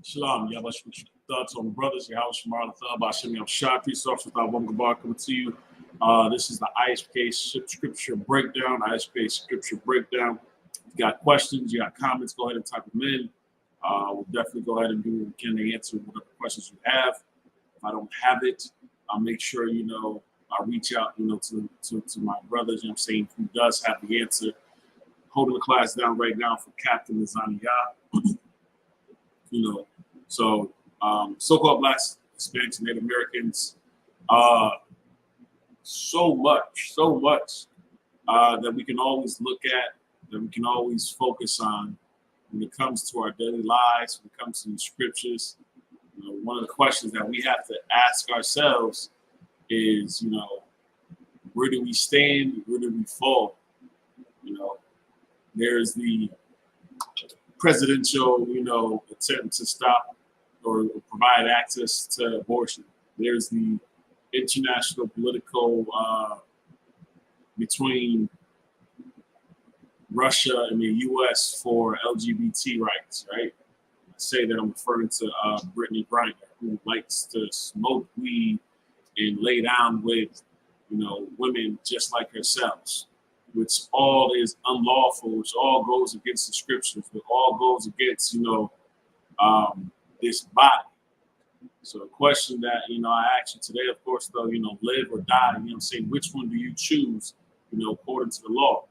Shalom, Yahweh thoughts on brothers, Yahweh Shemar, Bashim Yam Shah, peace officer, coming to you. This is the I.S.U.P.K scripture breakdown, I.S.U.P.K scripture breakdown. If you got questions, you got comments, go ahead and type them in. We'll definitely go ahead and do what we can to answer whatever questions you have. If I don't have it, I'll make sure, I reach out, to my brothers, who does have the answer. Holding the class down right now for Captain Lazania. So so-called Blacks, Hispanics, Native Americans, so much that we can always look at, that we can always focus on when it comes to our daily lives, when it comes to the scriptures. One of the questions that we have to ask ourselves is, where do we stand? Where do we fall? There's the presidential, attempt to stop or provide access to abortion. There's the international political between Russia and the U.S. for LGBT rights, right? I say that I'm referring to Brittany Griner, who likes to smoke weed and lay down with, women just like herself, which all is unlawful, which all goes against the scriptures, which all goes against, this body. So the question that, I asked you today, of course, though, live or die, which one do you choose, according to the law?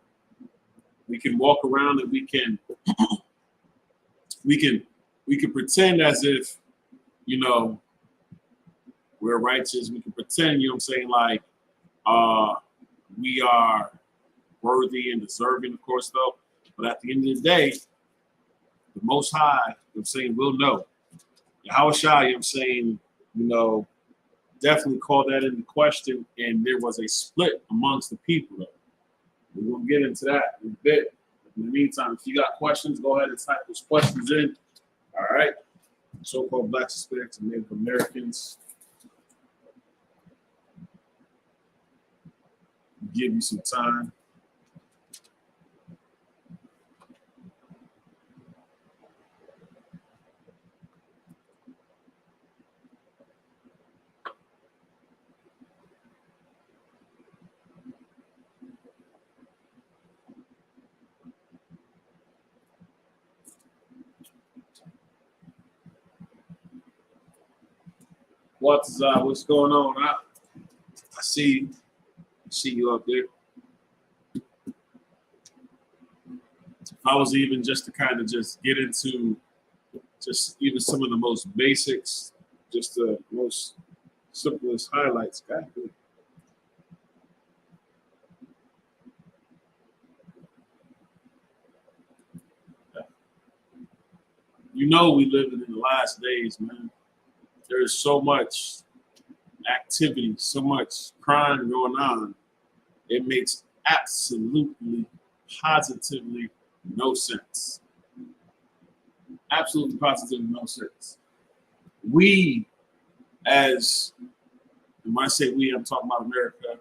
We can walk around and we can pretend as if, we're righteous. We can pretend, like we are worthy and deserving, of course, though. But at the end of the day, the Most High, will know. Yahweh Shai, definitely called that into question, and there was a split amongst the people, though. We're going to get into that in a bit. In the meantime, if you got questions, go ahead and type those questions in. All right. So-called Blacks, Hispanics, and Native Americans. Give you some time. What's going on? I see you up there. If I was even just to kind of just get into just even some of the most basics, just the most simplest highlights, God. We live in the last days, man. There's so much activity, so much crime going on. It makes absolutely, positively no sense. Absolutely, positively no sense. We, when I say we, I'm talking about America,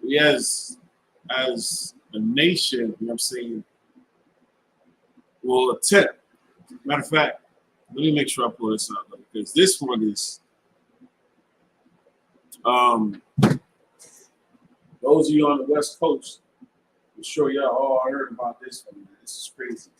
we as a nation, will attempt. Matter of fact, let me make sure I pull this out, because this one is, those of you on the West Coast, I'm sure y'all all heard about this one, man. This is crazy.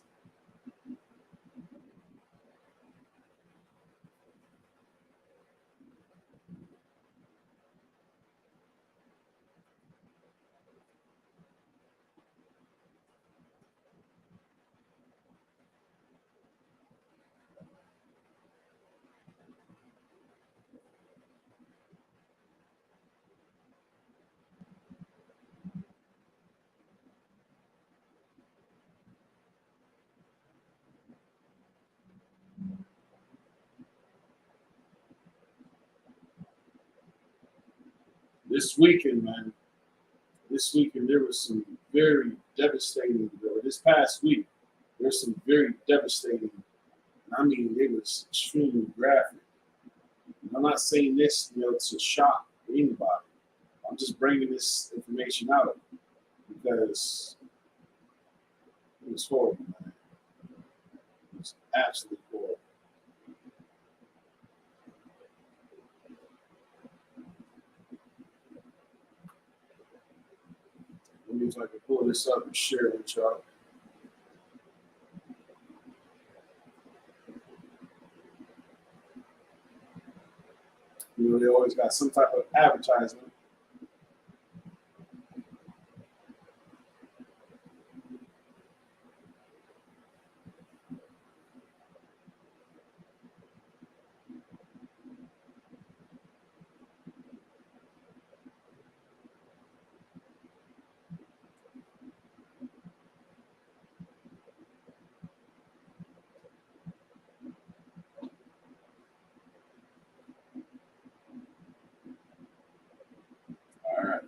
This weekend, man, there was some very devastating, this past week, there's some very devastating, it was extremely graphic. I'm not saying this, to shock anybody. I'm just bringing this information out because it was horrible, man. It was absolutely horrible. if I can pull this up and share it with y'all. You know, they always got some type of advertisement. All right.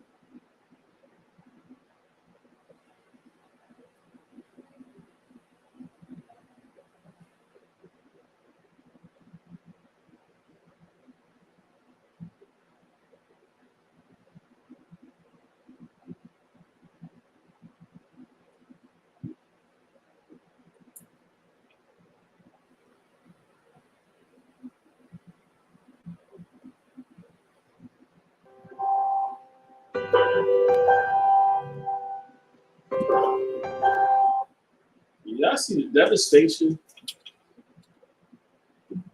Y'all see the devastation?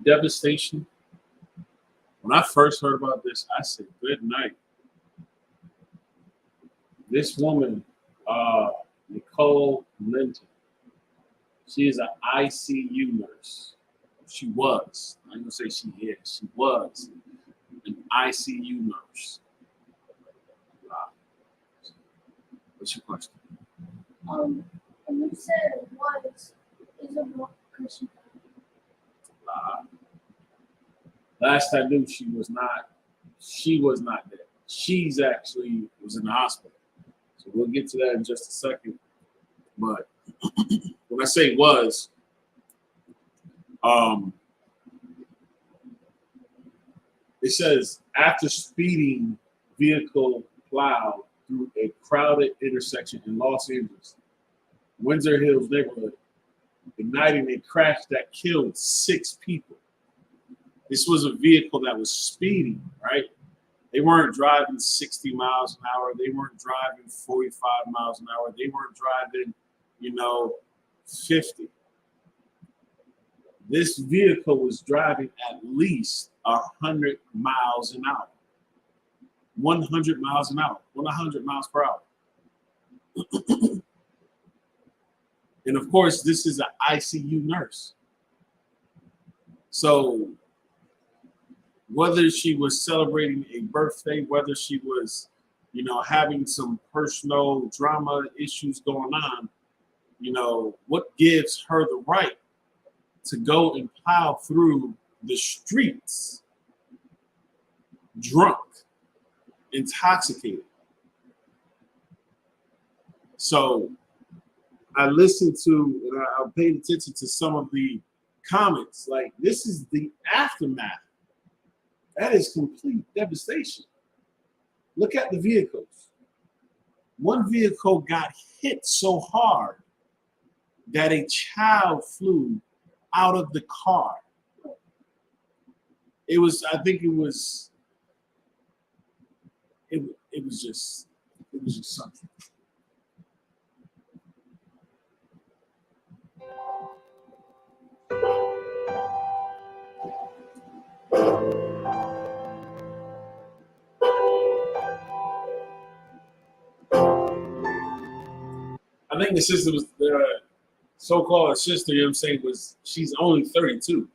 Devastation. When I first heard about this, I said, good night. This woman, Nicole Linton, she is an ICU nurse. She was. I'm going to say she is. She was an ICU nurse. What's your question? And you said it was. Is it not Christian? Last I knew, she was not. She was not dead. She's actually was in the hospital. So we'll get to that in just a second. But when I say was, it says after speeding vehicle plowed through a crowded intersection in Los Angeles, Windsor Hills neighborhood, igniting a crash that killed 6 people. This was a vehicle that was speeding, right? They weren't driving 60 miles an hour. They weren't driving 45 miles an hour. They weren't driving, 50. This vehicle was driving at least 100 miles an hour. 100 miles an hour, 100 miles per hour. And of course, this is an ICU nurse. So whether she was celebrating a birthday, whether she was, having some personal drama issues going on, what gives her the right to go and plow through the streets drunk, intoxicated? So I listened to and I paid attention to some of the comments. Like, this is the aftermath. That is complete devastation. Look at the vehicles. One vehicle got hit so hard that a child flew out of the car. It was just something. I think the sister was the so-called sister, she's only 32.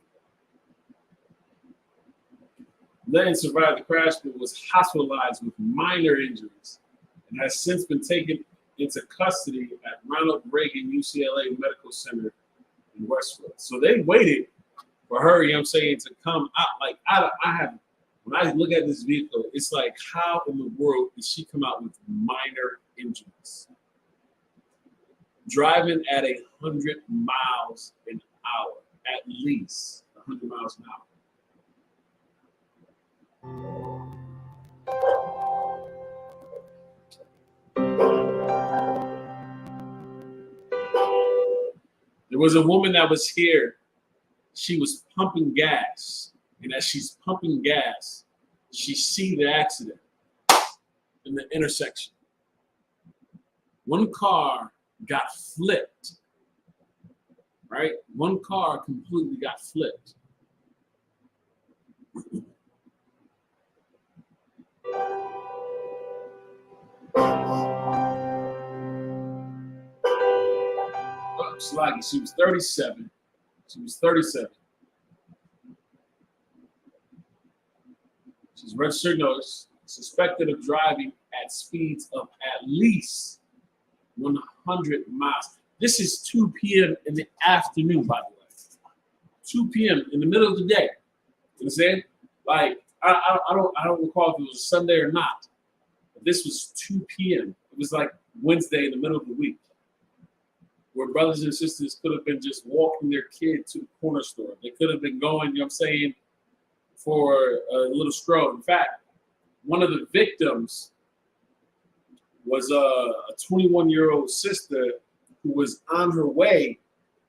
Lennon survived the crash but was hospitalized with minor injuries and has since been taken into custody at Ronald Reagan UCLA Medical Center in Westwood. So they waited for her, to come out. When I look at this vehicle, it's like, how in the world did she come out with minor injuries? Driving at 100 miles an hour, at least 100 miles an hour. There was a woman that was here. She was pumping gas. And as she's pumping gas, she see the accident in the intersection. one car got flipped, right? One car completely got flipped. Slaggy, she was 37. She was 37. She's registered notice, suspected of driving at speeds of at least 100 miles. This is 2 p.m. in the afternoon, by the way. 2 p.m. in the middle of the day. You understand? Like, I don't recall if it was a Sunday or not. But this was 2 p.m. It was like Wednesday in the middle of the week, where brothers and sisters could have been just walking their kid to the corner store. They could have been going, you know what I'm saying, for a little stroll. In fact, one of the victims was a 21-year-old sister who was on her way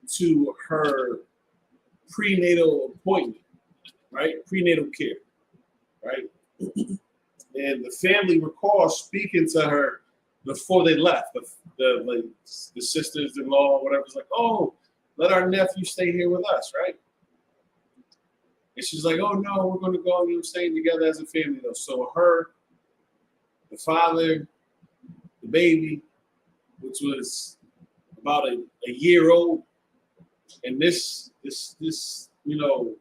to her prenatal appointment, right? Prenatal care, right? And the family recalls speaking to her before they left. The sisters-in-law or whatever was like, oh, let our nephew stay here with us, right? And she's like, oh no, we're going to go, you know, staying together as a family though. So her, the father, the baby, which was about a year old, and this you know,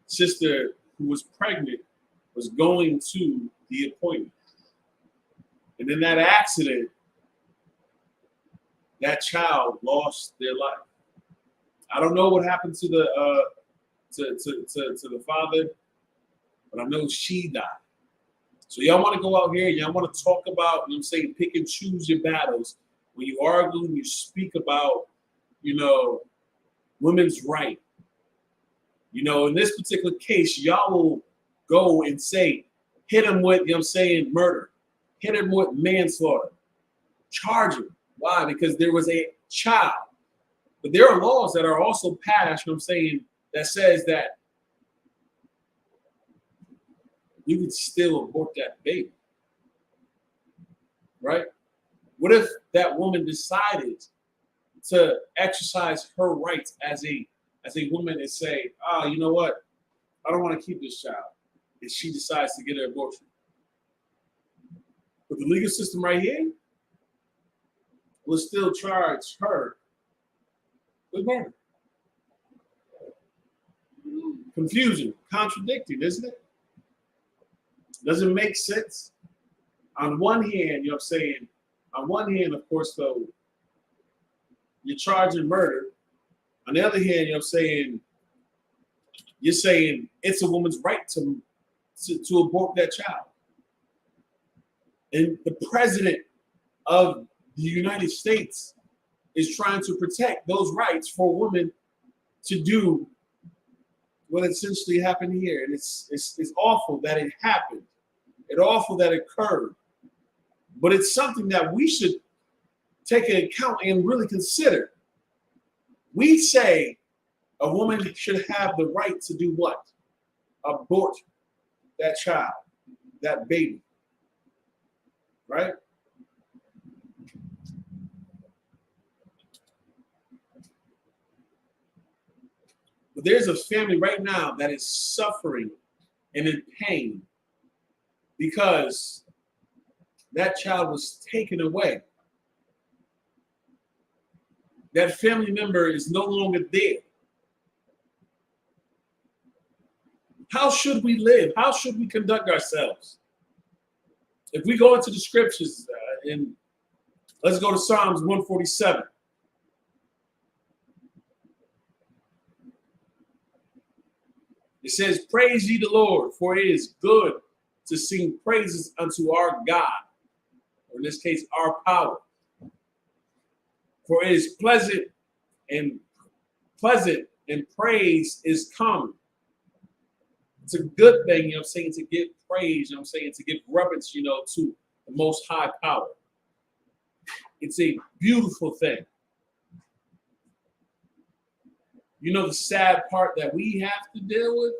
sister who was pregnant was going to the appointment. And in that accident, that child lost their life. I don't know what happened to the to the father, but I know she died. So y'all want to go out here, y'all want to talk about, you know what I'm saying, pick and choose your battles. When you argue and you speak about, you know, women's right. You know, in this particular case, y'all will go and say, hit him with, you know what I'm saying, murder. Hit him with manslaughter. Charge him. Why? Because there was a child. But there are laws that are also passed, you know what I'm saying, that says that you can still abort that baby. Right? What if that woman decided to exercise her rights as a woman and say, oh, you know what? I don't want to keep this child. And she decides to get an abortion. But the legal system right here will still charge her with murder. Confusing, contradicting, isn't it? Doesn't make sense. On one hand, you know what I'm saying? On one hand, of course, though, you're charging murder. On the other hand, you know what I'm saying? You're saying it's a woman's right to abort that child. And the president of the United States is trying to protect those rights for women to do what essentially happened here. And it's awful that it happened. It's awful that it occurred. But it's something that we should take into account and really consider. We say a woman should have the right to do what? Abort that child, that baby. Right? But there's a family right now that is suffering and in pain because that child was taken away. That family member is no longer there. How should we live? How should we conduct ourselves? If we go into the scriptures, and let's go to Psalms 147. It says, praise ye the Lord, for it is good to sing praises unto our God, or in this case, our power. For it is pleasant and praise is come. It's a good thing, you know what I'm saying, to give praise, you know what I'm saying, to give reverence, you know, to the most high power. It's a beautiful thing. You know, the sad part that we have to deal with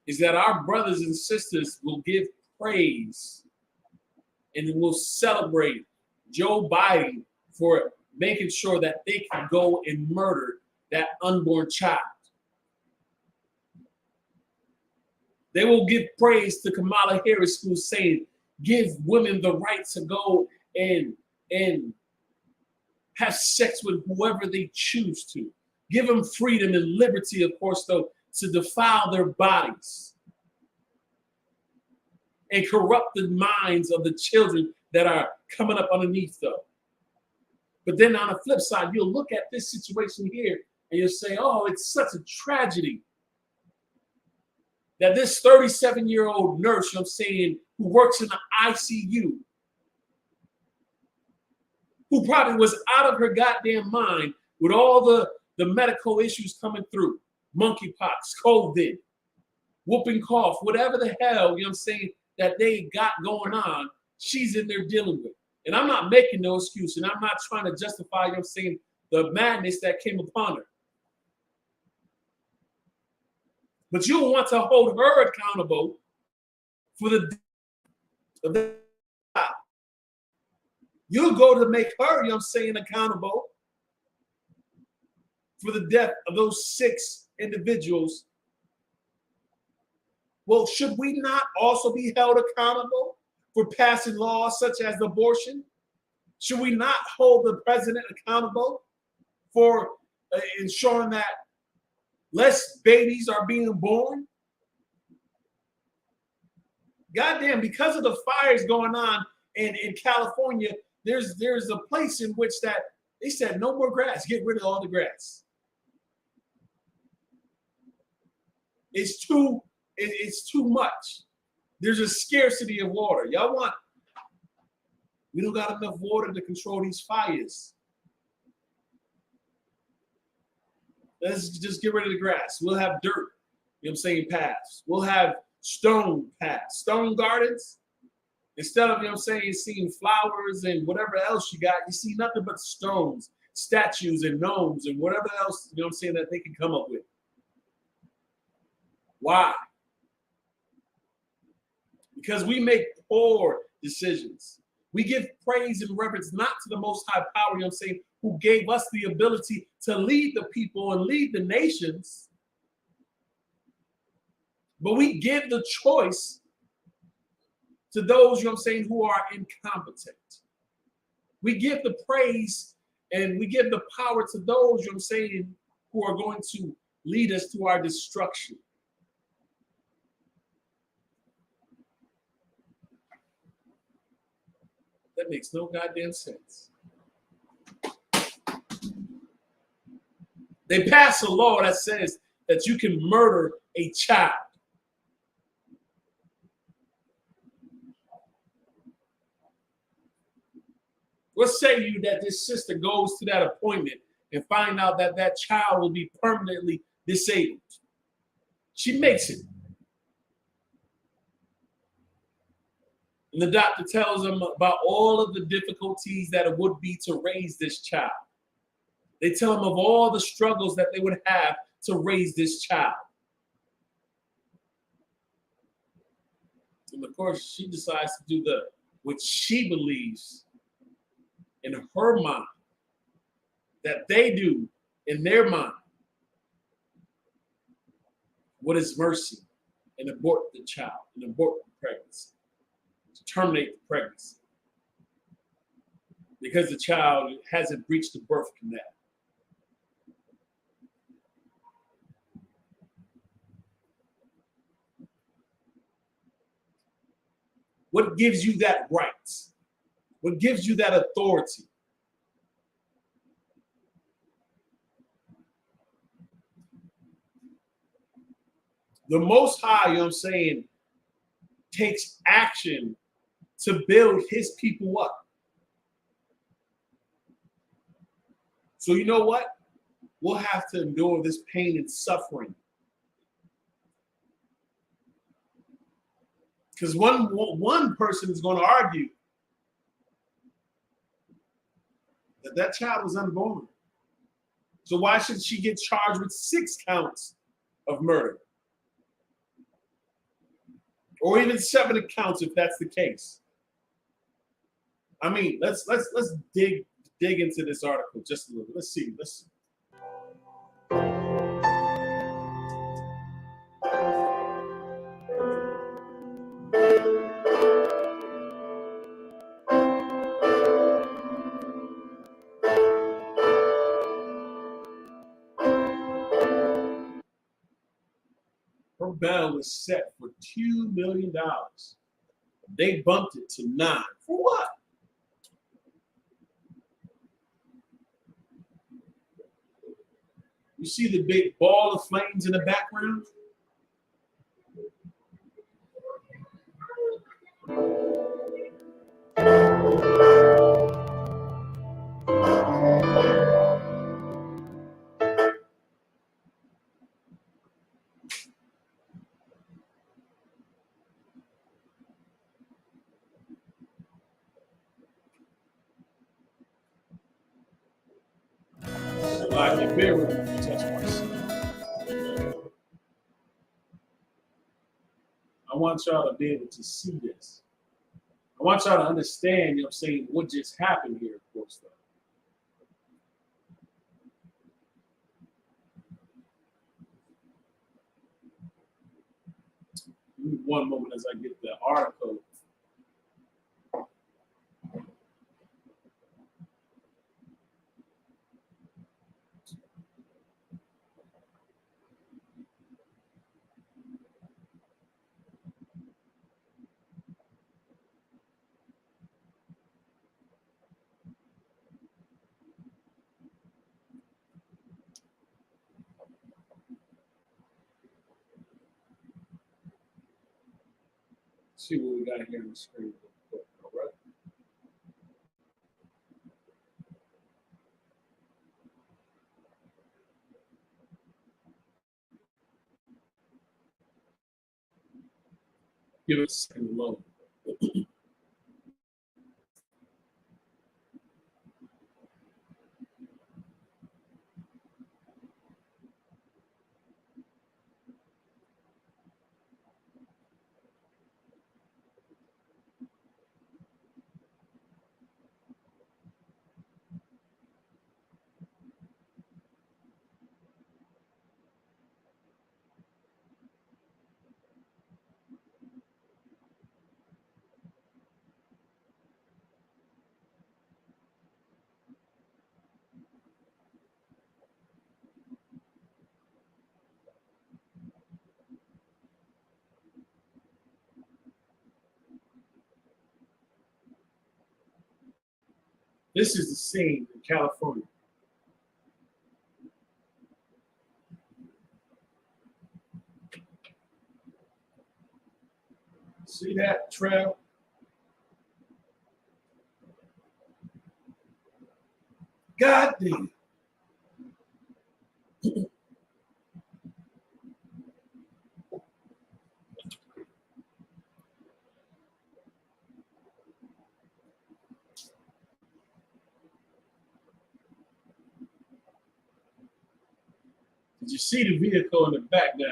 is that our brothers and sisters will give praise and we'll celebrate Joe Biden for making sure that they can go and murder that unborn child. They will give praise to Kamala Harris, who's saying, give women the right to go and have sex with whoever they choose to. Give them freedom and liberty, of course, though, to defile their bodies and corrupt the minds of the children that are coming up underneath, though. But then on the flip side, you'll look at this situation here and you'll say, oh, it's such a tragedy that this 37-year-old nurse, I'm saying, who works in the ICU, who probably was out of her goddamn mind with all the medical issues coming through, monkeypox, COVID, whooping cough, whatever the hell, you know what I'm saying, that they got going on, she's in there dealing with. And I'm not making no excuse, and I'm not trying to justify, you know what I'm saying, the madness that came upon her. But you want to hold her accountable for the death of the child. You'll go to make her, you know what I'm saying, accountable for the death of those 6 individuals. Well, should we not also be held accountable for passing laws such as abortion? Should we not hold the president accountable for ensuring that less babies are being born? Goddamn, because of the fires going on in California, there's a place in which that they said no more grass, get rid of all the grass. It's too much. There's a scarcity of water. We don't got enough water to control these fires. Let's just get rid of the grass. We'll have dirt, you know what I'm saying, paths. We'll have stone paths, stone gardens. Instead of, you know what I'm saying, seeing flowers and whatever else you got, you see nothing but stones, statues and gnomes and whatever else, you know what I'm saying, that they can come up with. Why? Because we make poor decisions. We give praise and reverence not to the Most High Power, you know what I'm saying, who gave us the ability to lead the people and lead the nations. But we give the choice to those, you know what I'm saying, who are incompetent. We give the praise and we give the power to those, you know what I'm saying, who are going to lead us to our destruction. That makes no goddamn sense. They pass a law that says that you can murder a child. What say you that this sister goes to that appointment and find out that that child will be permanently disabled? She makes it. And the doctor tells them about all of the difficulties that it would be to raise this child. They tell them of all the struggles that they would have to raise this child. And of course, she decides to do what she believes in her mind that they do in their mind. What is mercy? And abort the child, and abort the pregnancy. To terminate the pregnancy. Because the child hasn't breached the birth canal. What gives you that right? What gives you that authority? The Most High, you know what I'm saying, takes action to build his people up. So you know what? We'll have to endure this pain and suffering. Because one person is going to argue that that child was unborn. So why should she get charged with 6 counts of murder? Or even 7 counts if that's the case. I mean, let's dig into this article just a little bit. Let's see. Her bail was set for $2 million. They bumped it to 9. For what? You see the big ball of flames in the background? Like the bear with me, touch myself. I want y'all to be able to see this. I want y'all to understand, you know what I'm saying, what just happened here, of course, though. Give me one moment as I get the article. See what we got here on the screen. All right. Give it a second to load. This is the scene in California. See that trail? God damn. Did you see the vehicle in the back there?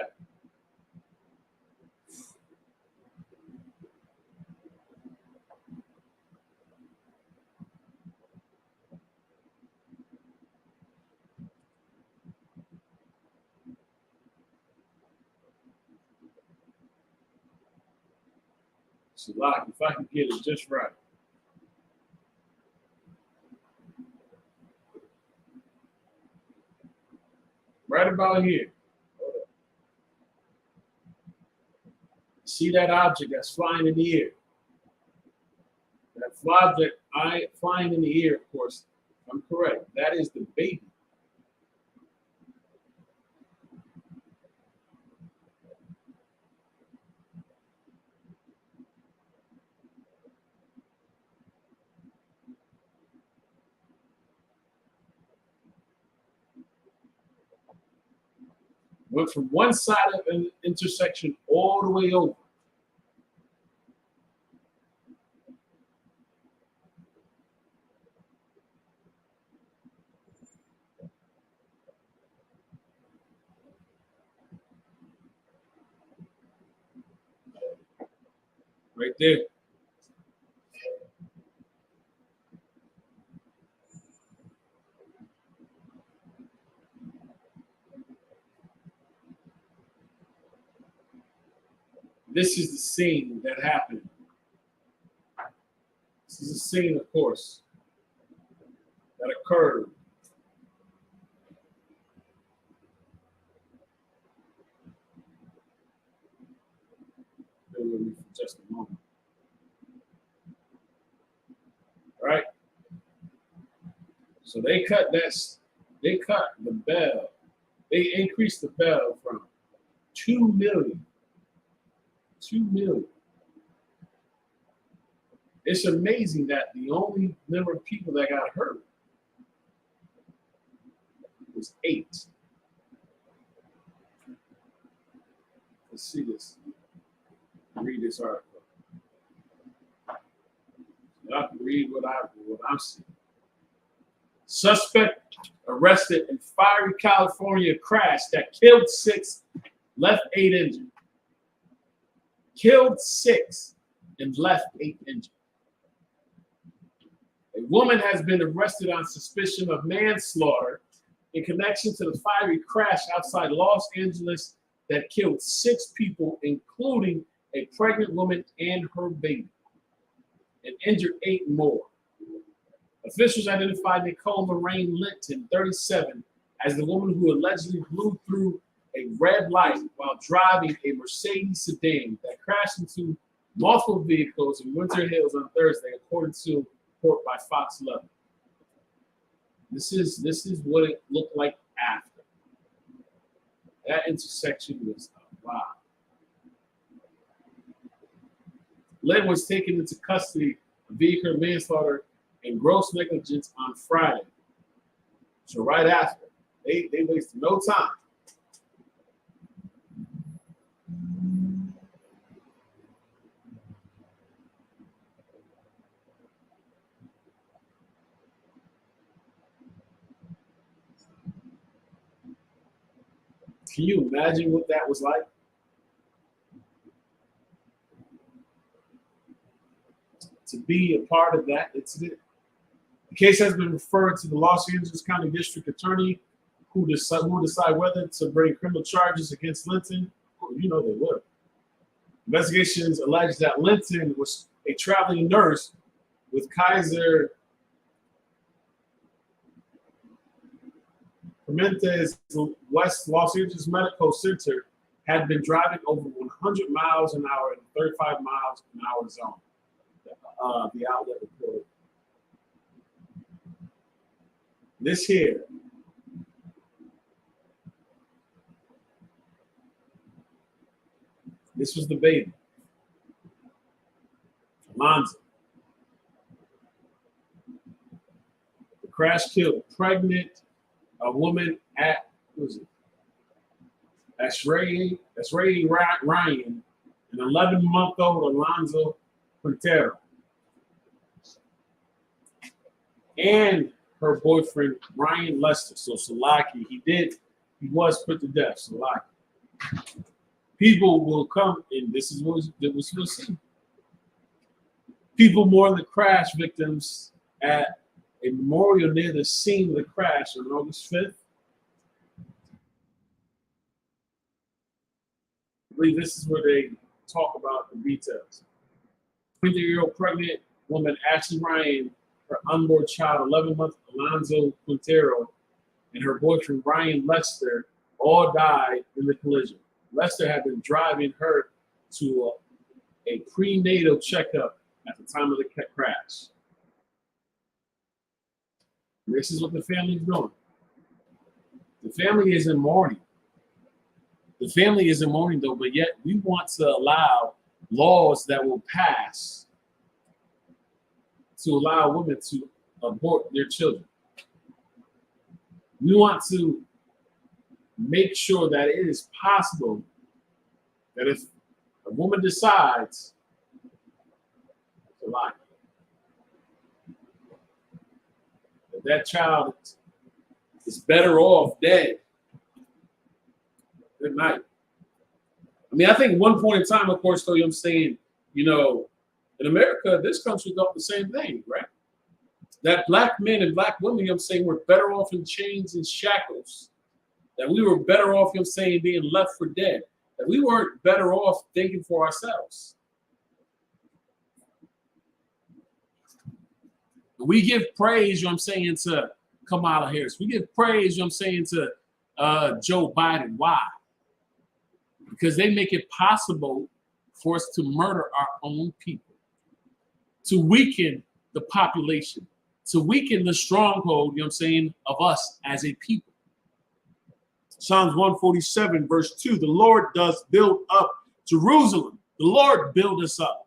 So, like, if I can get it just right. Right about here. See that object that's flying in the air? That object flying in the air, of course, I'm correct. That is the baby. Went from one side of an intersection all the way over. Right there. This is the scene that happened. This is a scene, of course, that occurred. Bear with me for just a moment. All right. So they cut the bell. They increased the bell from 2 million. 2 million. It's amazing that the only number of people that got hurt was 8. Let's see this. Read this article. I can read what I'm seeing. Suspect arrested in fiery California crash that killed 6, left 8 injured. Killed 6 and left 8 injured. A woman has been arrested on suspicion of manslaughter in connection to the fiery crash outside Los Angeles that killed 6 people, including a pregnant woman and her baby, and injured 8 more. Officials identified Nicole Lorraine Linton, 37, as the woman who allegedly blew through a red light while driving a Mercedes sedan that crashed into multiple vehicles in Winter Hills on Thursday, according to a report by Fox 11. This is what it looked like after. That intersection was wow. Lynn was taken into custody of vehicular manslaughter and gross negligence on Friday. So right after, they wasted no time. Can you imagine what that was like? To be a part of that incident. The case has been referred to the Los Angeles County District Attorney, who will decide whether to bring criminal charges against Linton. You know they will. Investigations allege that Linton was a traveling nurse with Kaiser Permanente West Los Angeles Medical Center, had been driving over 100 miles an hour in 35 miles an hour zone. The outlet reported. This here this was the baby, Alonzo. The crash killed pregnant a woman at Ashray Ryan, an 11-month-old Alonzo Quintero, and her boyfriend Ryan Lester. So Salaki, he was put to death. Salaki. People will come, and this is what we'll see. People mourn the crash victims at a memorial near the scene of the crash on August 5th. I believe this is where they talk about the details. 20-year-old pregnant woman Ashley Ryan, her unborn child, 11-month Alonzo Quintero, and her boyfriend Ryan Lester all died in the collision. Lester had been driving her to a prenatal checkup at the time of the crash. This is what the family is doing. The family is in mourning. The family is in mourning, though, but yet we want to allow laws that will pass to allow women to abort their children. We want to make sure that it is possible that if a woman decides to lie, that child is better off dead than not. I mean, I think one point in time, of course, though, I'm saying, you know, in America, this country thought the same thing, right? That black men and black women, I'm saying, were better off in chains and shackles. That we were better off, I'm saying, being left for dead. that we weren't better off thinking for ourselves. We give praise, you know what I'm saying, to Kamala Harris. We give praise, you know what I'm saying, to Joe Biden. Why? Because they make it possible for us to murder our own people, to weaken the population, to weaken the stronghold, you know what I'm saying, of us as a people. Psalms 147, verse 2, the Lord does build up Jerusalem. The Lord build us up.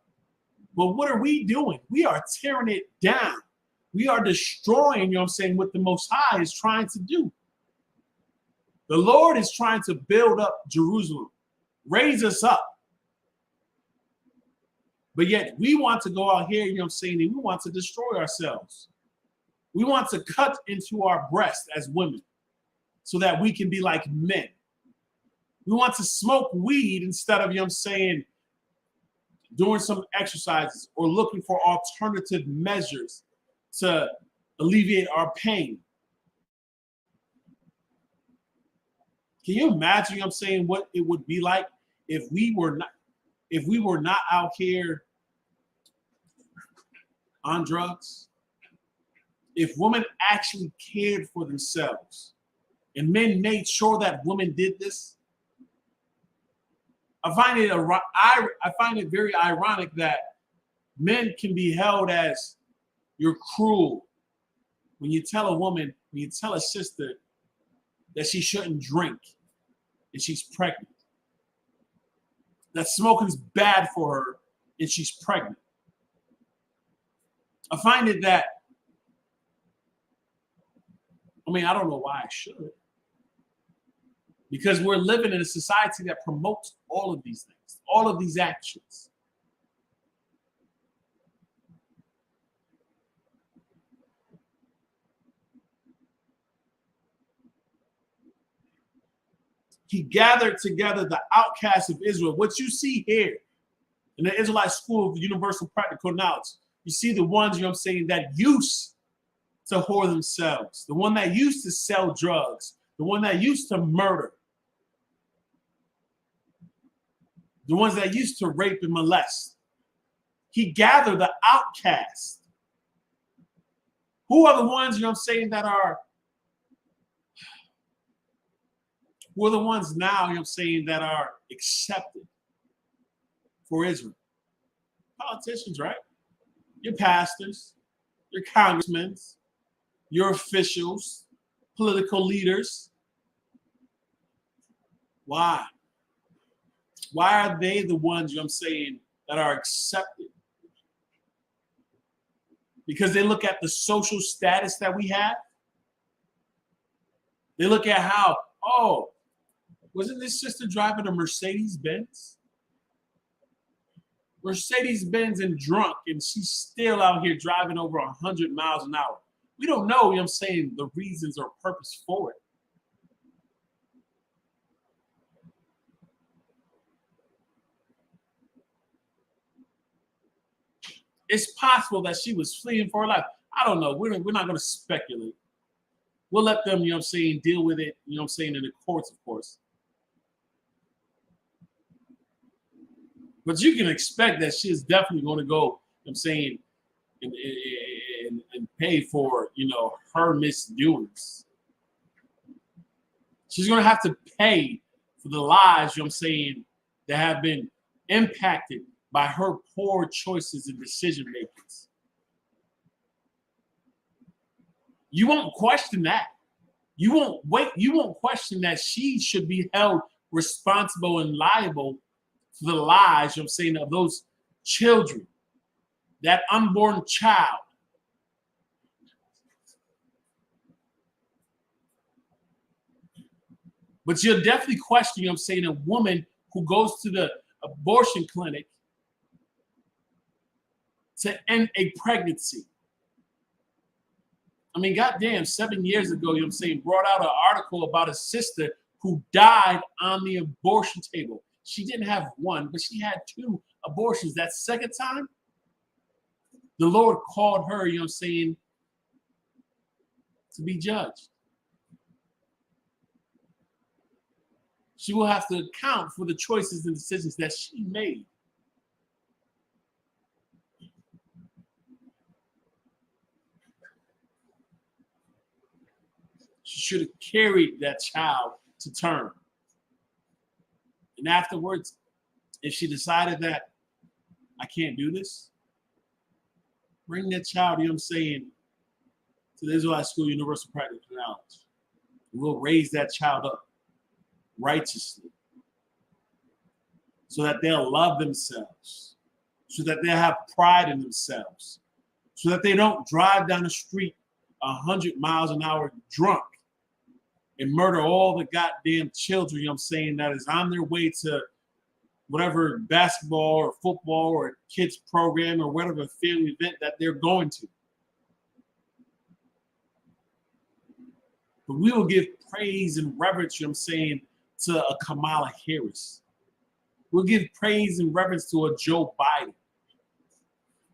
But what are we doing? We are tearing it down. We are destroying, you know what I'm saying, what the Most High is trying to do. The Lord is trying to build up Jerusalem, raise us up. But yet we want to go out here, you know what I'm saying, and we want to destroy ourselves. We want to cut into our breast as women so that we can be like men. We want to smoke weed instead of, you know what I'm saying, doing some exercises or looking for alternative measures to alleviate our pain. Can you imagine, you know what I'm saying, what it would be like if we were not out here on drugs? If women actually cared for themselves and men made sure that women did this? I find it very ironic that men can be held as you're cruel when you tell a woman, when you tell a sister that she shouldn't drink and she's pregnant, that smoking's bad for her and she's pregnant. I find it that, I don't know why I should, because we're living in a society that promotes all of these things, all of these actions. He gathered together the outcasts of Israel. What you see here in the Israelite School of Universal Practical Knowledge, you see the ones, you know what I'm saying, that used to whore themselves, the one that used to sell drugs, the one that used to murder, the ones that used to rape and molest. He gathered the outcasts. Who are the ones, you know what I'm saying, that are, who are the ones now, you know what I'm saying, that are accepted for Israel? Politicians, right? Your pastors, your congressmen, your officials, political leaders. Why? Why are they the ones, you know what I'm saying, that are accepted? Because they look at the social status that we have. They look at how, oh, wasn't this sister driving a Mercedes-Benz? Mercedes-Benz and drunk, and she's still out here driving over 100 miles an hour. We don't know, you know what I'm saying, the reasons or purpose for it. It's possible that she was fleeing for her life. I don't know. We're not going to speculate. We'll let them, you know what I'm saying, deal with it, you know what I'm saying, in the courts, of course. But you can expect that she is definitely going to go, you know what I'm saying, and pay for, you know, her misdoings. She's going to have to pay for the lives, you know what I'm saying, that have been impacted by her poor choices and decision makings. You won't question that. You won't question that she should be held responsible and liable for the lives, you know what I'm saying, of those children, that unborn child. But you'll definitely question, you know what I'm saying, a woman who goes to the abortion clinic to end a pregnancy. I mean, goddamn, 7 years ago, you know what I'm saying, brought out an article about a sister who died on the abortion table. She didn't have one, but she had 2 abortions. That second time, the Lord called her, you know what I'm saying, to be judged. She will have to account for the choices and decisions that she made. She should have carried that child to term. And afterwards, if she decided that I can't do this, bring that child, you know what I'm saying, to the Israelite School Universal Practical Knowledge. We'll raise that child up righteously so that they'll love themselves, so that they'll have pride in themselves, so that they don't drive down the street 100 miles an hour drunk and murder all the goddamn children, you know what I'm saying, that is on their way to whatever basketball or football or kids program or whatever family event that they're going to. But we will give praise and reverence, you know what I'm saying, to a Kamala Harris. We'll give praise and reverence to a Joe Biden.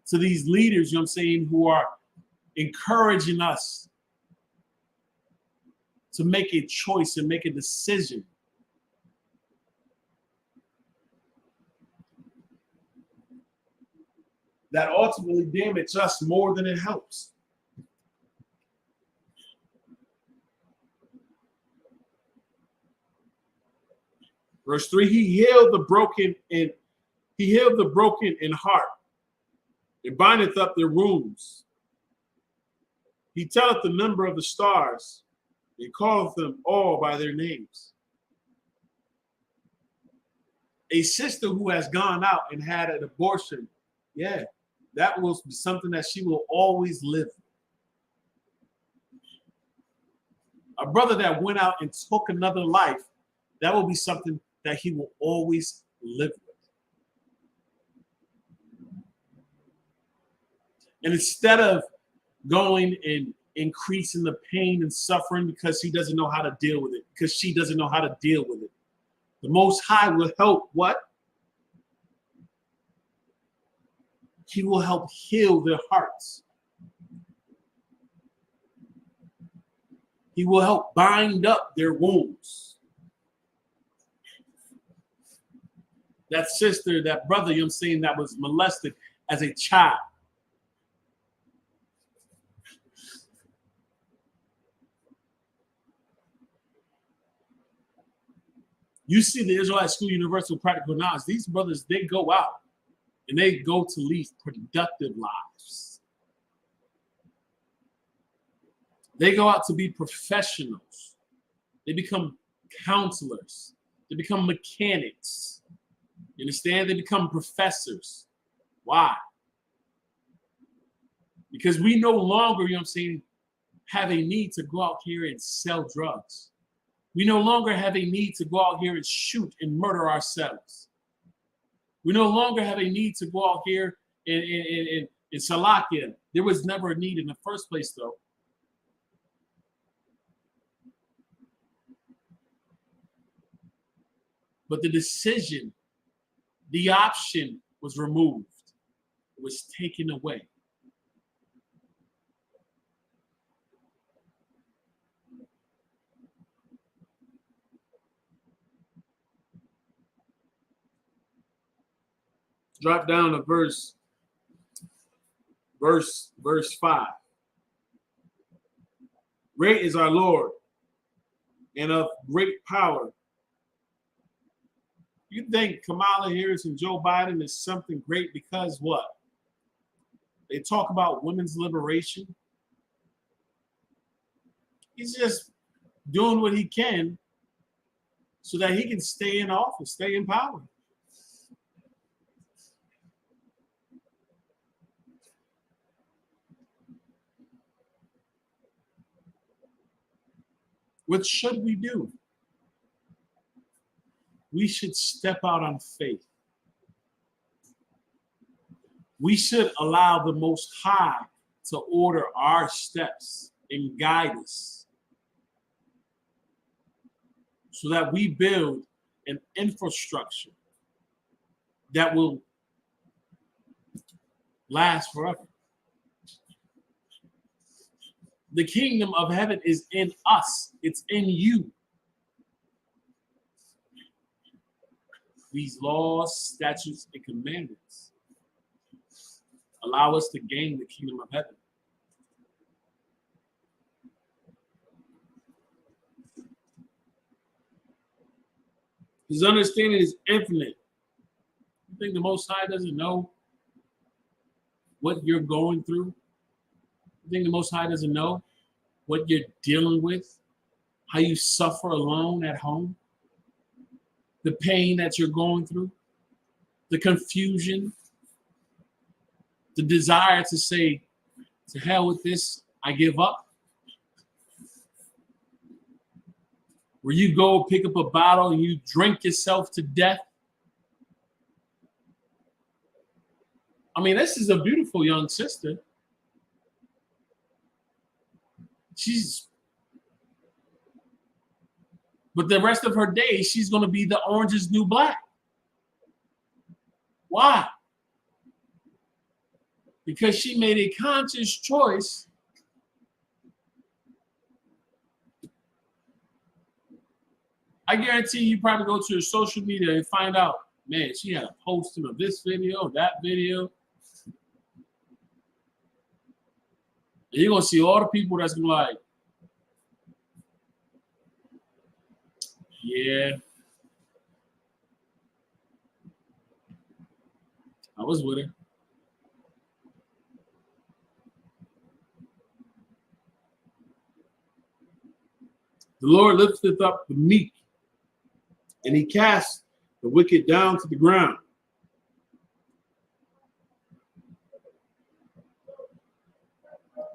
To these leaders, you know what I'm saying, who are encouraging us to make a choice and make a decision. That ultimately damage us more than it helps. Verse 3, he healed the broken in heart, and bindeth up their wounds. He telleth the number of the stars, and calleth them all by their names. A sister who has gone out and had an abortion, yeah, that will be something that she will always live with. A brother that went out and took another life, that will be something that he will always live with. And instead of going and increasing the pain and suffering because he doesn't know how to deal with it, because she doesn't know how to deal with it, the Most High will help what? He will help heal their hearts. He will help bind up their wounds. That sister, that brother, you know what I'm saying, that was molested as a child. You see the Israelite School Universal Practical Knowledge, these brothers, they go out and they go to lead productive lives. They go out to be professionals. They become counselors. They become mechanics. You understand? They become professors. Why? Because we no longer, you know what I'm saying, have a need to go out here and sell drugs. We no longer have a need to go out here and shoot and murder ourselves. We no longer have a need to go out here in Salakia. There was never a need in the first place, though. But the decision, the option was removed. It was taken away. Drop down to verse 5. Great is our Lord, and of great power. You think Kamala Harris and Joe Biden is something great because what? They talk about women's liberation. He's just doing what he can so that he can stay in office, stay in power. What should we do? We should step out on faith. We should allow the Most High to order our steps and guide us so that we build an infrastructure that will last forever. The kingdom of heaven is in us. It's in you. these laws, statutes, and commandments allow us to gain the kingdom of heaven. His understanding is infinite. You think the Most High doesn't know what you're going through? You think the Most High doesn't know what you're dealing with? How you suffer alone at home? The pain that you're going through? The confusion? The desire to say, to hell with this, I give up? Where you go pick up a bottle and you drink yourself to death? I mean, this is a beautiful young sister. But the rest of her days, she's going to be the orange is new black. Why? Because she made a conscious choice I guarantee you probably go to her social media and find out, man, she had a posting of this video, that video. And you're going to see all the people that's going to be like, yeah, I was with her. The Lord lifteth up the meek, and he casts the wicked down to the ground.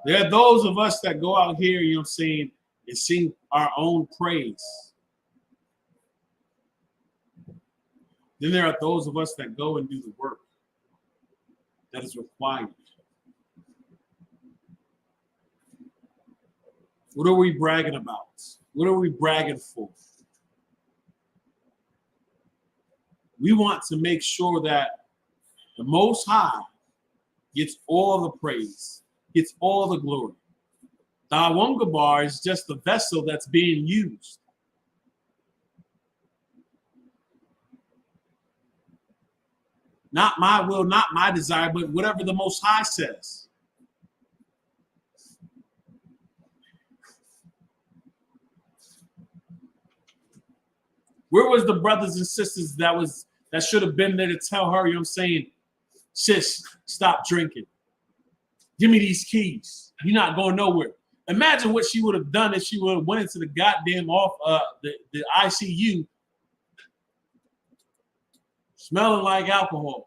There are those of us that go out here, you know what I'm saying, and sing our own praise. Then there are those of us that go and do the work that is required. What are we bragging about? What are we bragging for? We want to make sure that the Most High gets all the praise, gets all the glory. The I.S.U.P.K is just the vessel that's being used. Not my will, not my desire, but whatever the Most High says. Where was the brothers and sisters that should have been there to tell her, you know what I'm saying, sis, stop drinking. Give me these keys. You're not going nowhere. Imagine what she would have done if she would have went into the goddamn the ICU smelling like alcohol.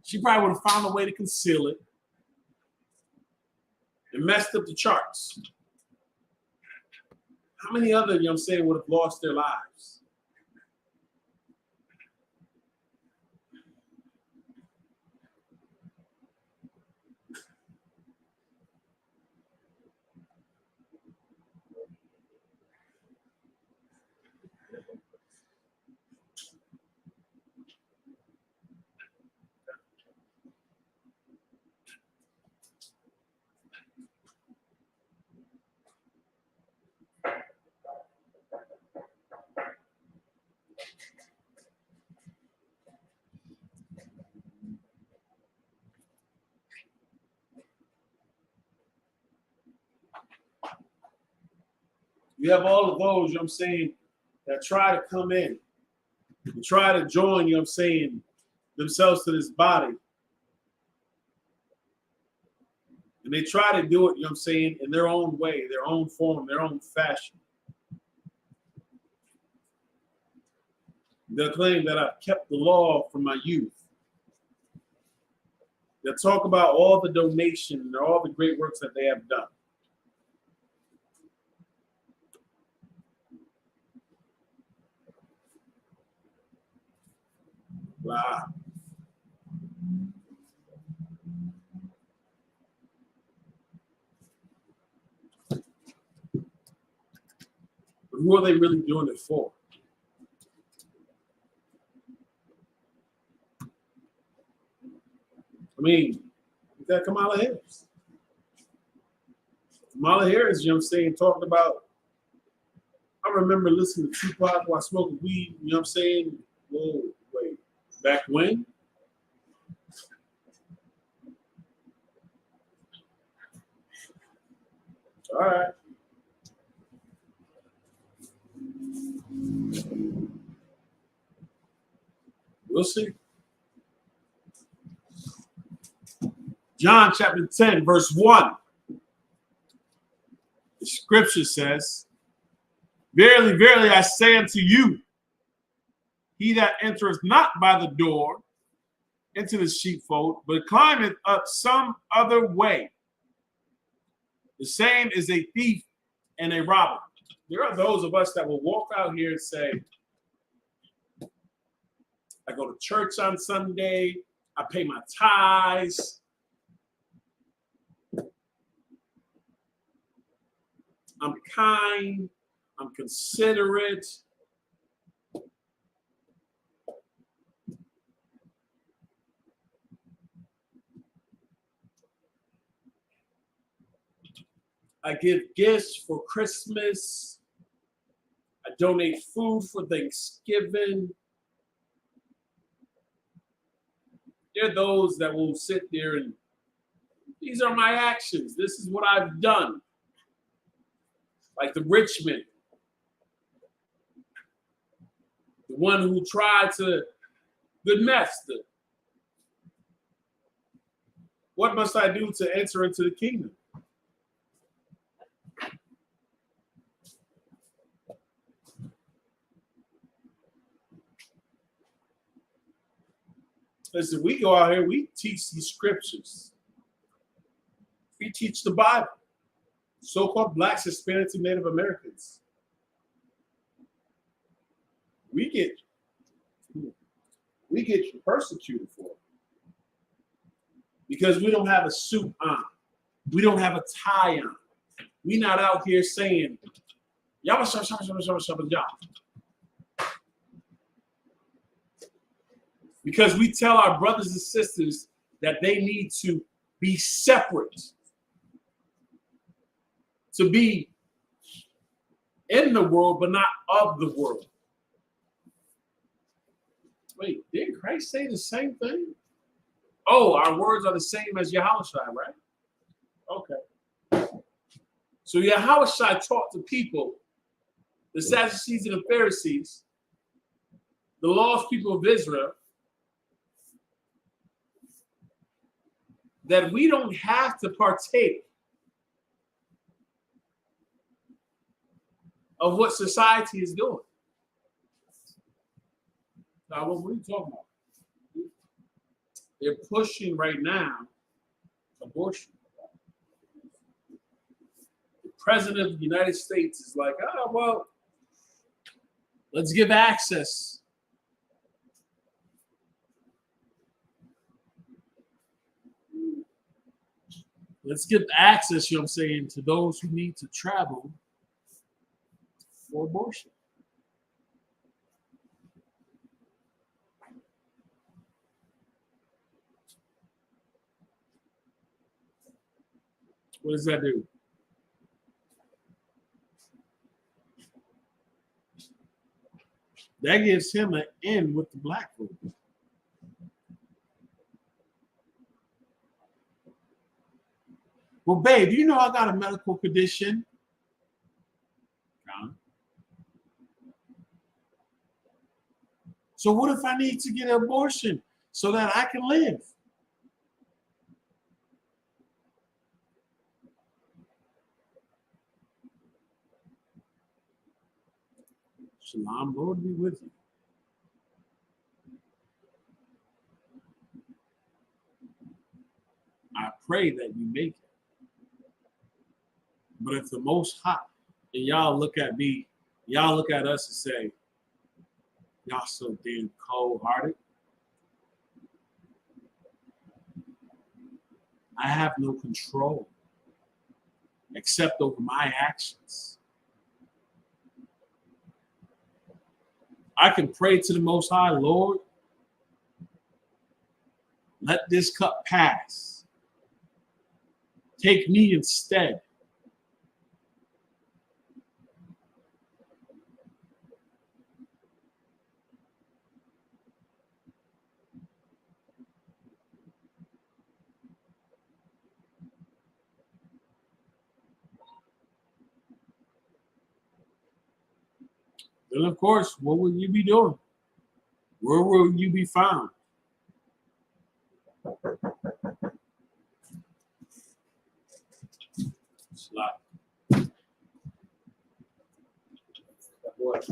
She probably would have found a way to conceal it and messed up the charts. How many other, you know what I'm saying, would have lost their lives? You have all of those, you know what I'm saying, that try to come in and try to join, you know what I'm saying, themselves to this body. And they try to do it, you know what I'm saying, in their own way, their own form, their own fashion. They'll claim that I've kept the law from my youth. They'll talk about all the donation and all the great works that they have done. Wow. But who are they really doing it for? I mean, you got Kamala Harris. Kamala Harris, you know what I'm saying, talking about, I remember listening to Tupac while smoking weed, you know what I'm saying, Whoa, wait. Back when? All right. We'll see. John chapter 10, verse 1. The scripture says, verily, verily, I say unto you, he that entereth not by the door into the sheepfold, but climbeth up some other way, the same is a thief and a robber. There are those of us that will walk out here and say, I go to church on Sunday, I pay my tithes, I'm kind, I'm considerate. I give gifts for Christmas. I donate food for Thanksgiving. There are those that will sit there and these are my actions. This is what I've done. Like the rich man, the one who tried to, good master, what must I do to enter into the kingdom? Listen, we go out here, we teach these scriptures. We teach the Bible. So-called blacks, Hispanics, and Native Americans. We get persecuted for it. Because we don't have a suit on. We don't have a tie on. We're not out here saying, y'all. Because we tell our brothers and sisters that they need to be separate, to be in the world, but not of the world. Wait, didn't Christ say the same thing? Oh, our words are the same as Yahushua, right? Okay. So Yahushua taught the people, the Sadducees and the Pharisees, the lost people of Israel, that we don't have to partake of what society is doing. Now, what are you talking about? They're pushing right now abortion. The president of the United States is like, oh, well, let's give access. Let's give access, you know what I'm saying, to those who need to travel for abortion. What does that do? That gives him an in with the black folk. Well, babe, you know I got a medical condition. So what if I need to get an abortion so that I can live? Shalom, Lord be with you. I pray that you make it. But if the Most High, and y'all look at me, y'all look at us and say, y'all so damn cold-hearted. I have no control except over my actions. I can pray to the Most High, Lord, let this cup pass. Take me instead. then of course, what will you be doing? Where will you be found? Slap. What?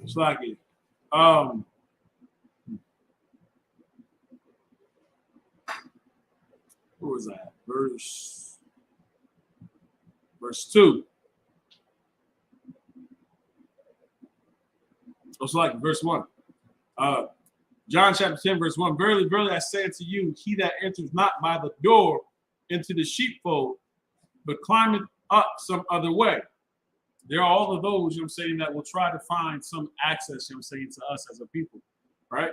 It's like it. What was that? Verse 2. It's like verse 1. John chapter 10, verse 1. Verily, verily, I say unto you, he that enters not by the door into the sheepfold, but climbeth up some other way. There are all of those, I'm saying, that will try to find some access, I'm saying, to us as a people, right?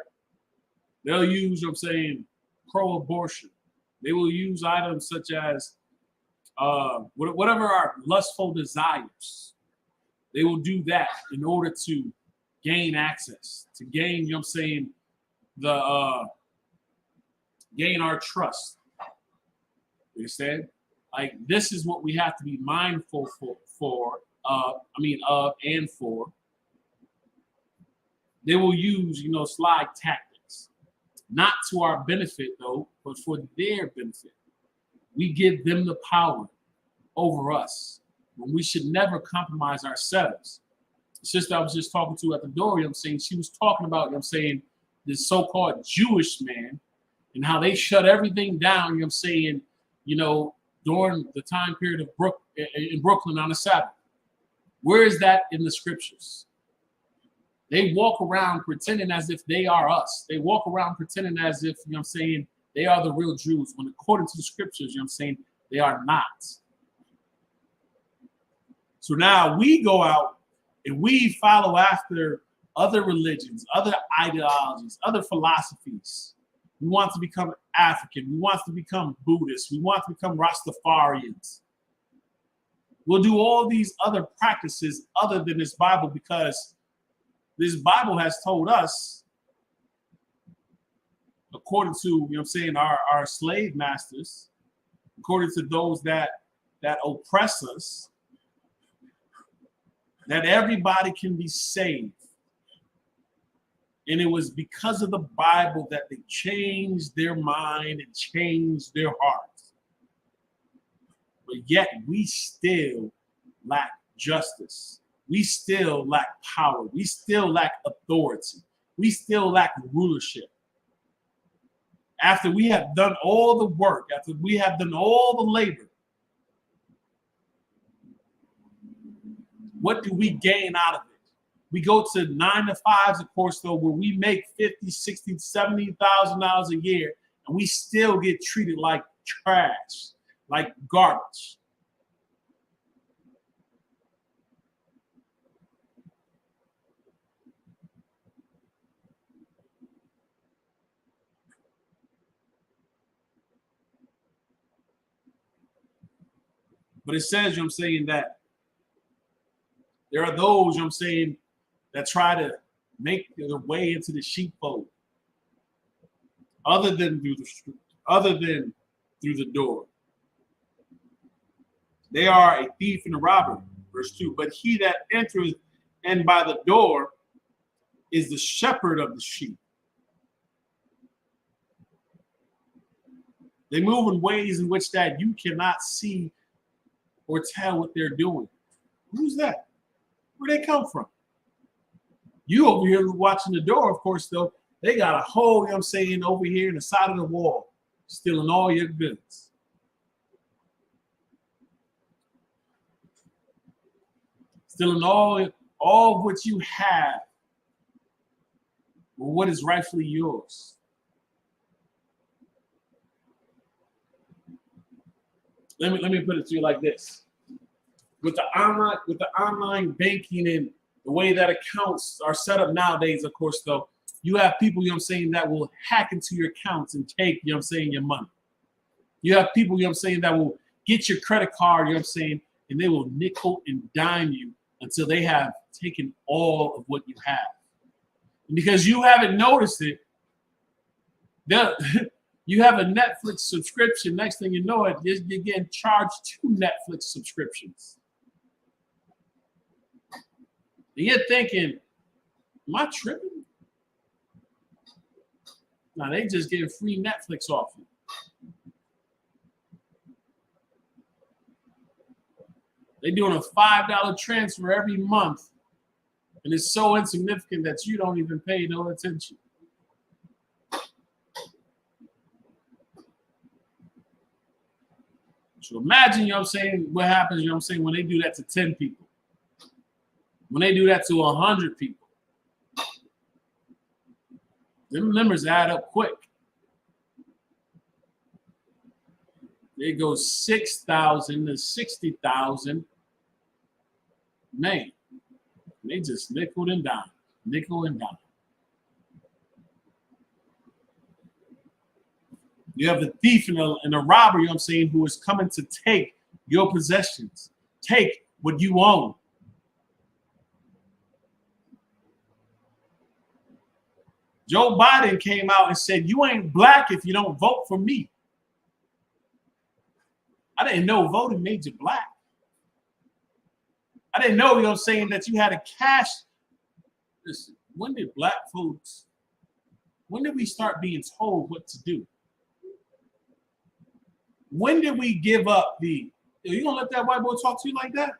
They'll use, I'm saying, pro-abortion. They will use items such as whatever our lustful desires. They will do that in order to gain access, to gain, I'm saying, gain our trust. You understand? Like, this is what we have to be mindful of and for. They will use, slide tactics, not to our benefit though, but for their benefit. We give them the power over us when we should never compromise ourselves. The sister I was just talking to at the door, she was talking about, this so-called Jewish man and how they shut everything down, during the time period of in Brooklyn on the Sabbath. Where is that in the scriptures? They walk around pretending as if they are us. They walk around pretending as if, they are the real Jews, when according to the scriptures, they are not. So now we go out and we follow after other religions, other ideologies, other philosophies. We want to become African. We want to become Buddhist. We want to become Rastafarians. We'll do all these other practices other than this Bible, because this Bible has told us, according to, our slave masters, according to those that oppress us, that everybody can be saved. And it was because of the Bible that they changed their mind and changed their hearts. But yet we still lack justice. We still lack power. We still lack authority. We still lack rulership. After we have done all the work, after we have done all the labor, what do we gain out of it? We go to 9 to 5s, of course, though, where we make $50,000, $60,000, $70,000 a year, and we still get treated like trash, like garbage. But it says, that there are those, that try to make their way into the sheepfold, other than through the door. They are a thief and a robber, verse 2. But he that entereth and by the door is the shepherd of the sheep. They move in ways in which that you cannot see or tell what they're doing. Who's that? Where they come from? You over here watching the door, of course, though, they got a hole, over here in the side of the wall, stealing all your goods. Stealing all of what you have, or what is rightfully yours. Let me put it to you like this. with the online banking and the way that accounts are set up nowadays, of course, though, you have people, you know what I'm saying, that will hack into your accounts and take, you know what I'm saying, your money. You have people, you know what I'm saying, that will get your credit card, you know what I'm saying, and they will nickel and dime you until they have taken all of what you have. And because you haven't noticed it, you have a Netflix subscription. Next thing you know it, you're getting charged 2 Netflix subscriptions. And you're thinking, am I tripping? No, they just getting free Netflix off you. They're doing a $5 transfer every month, and it's so insignificant that you don't even pay no attention. So imagine, you know what I'm saying, what happens, you know what I'm saying, when they do that to 10 people. When they do that to 100 people. Them numbers add up quick. They go 6,000 to 60,000. Man, they just nickel and dime. Nickel and dime. You have the thief and a robber, you know what I'm saying, who is coming to take your possessions. Take what you own. Joe Biden came out and said, you ain't black if you don't vote for me. I didn't know voting made you black. I didn't know, you know what I'm saying, that you had to cash. Listen, when did black folks, when did we start being told what to do? When did we give up the, you gonna let that white boy talk to you like that?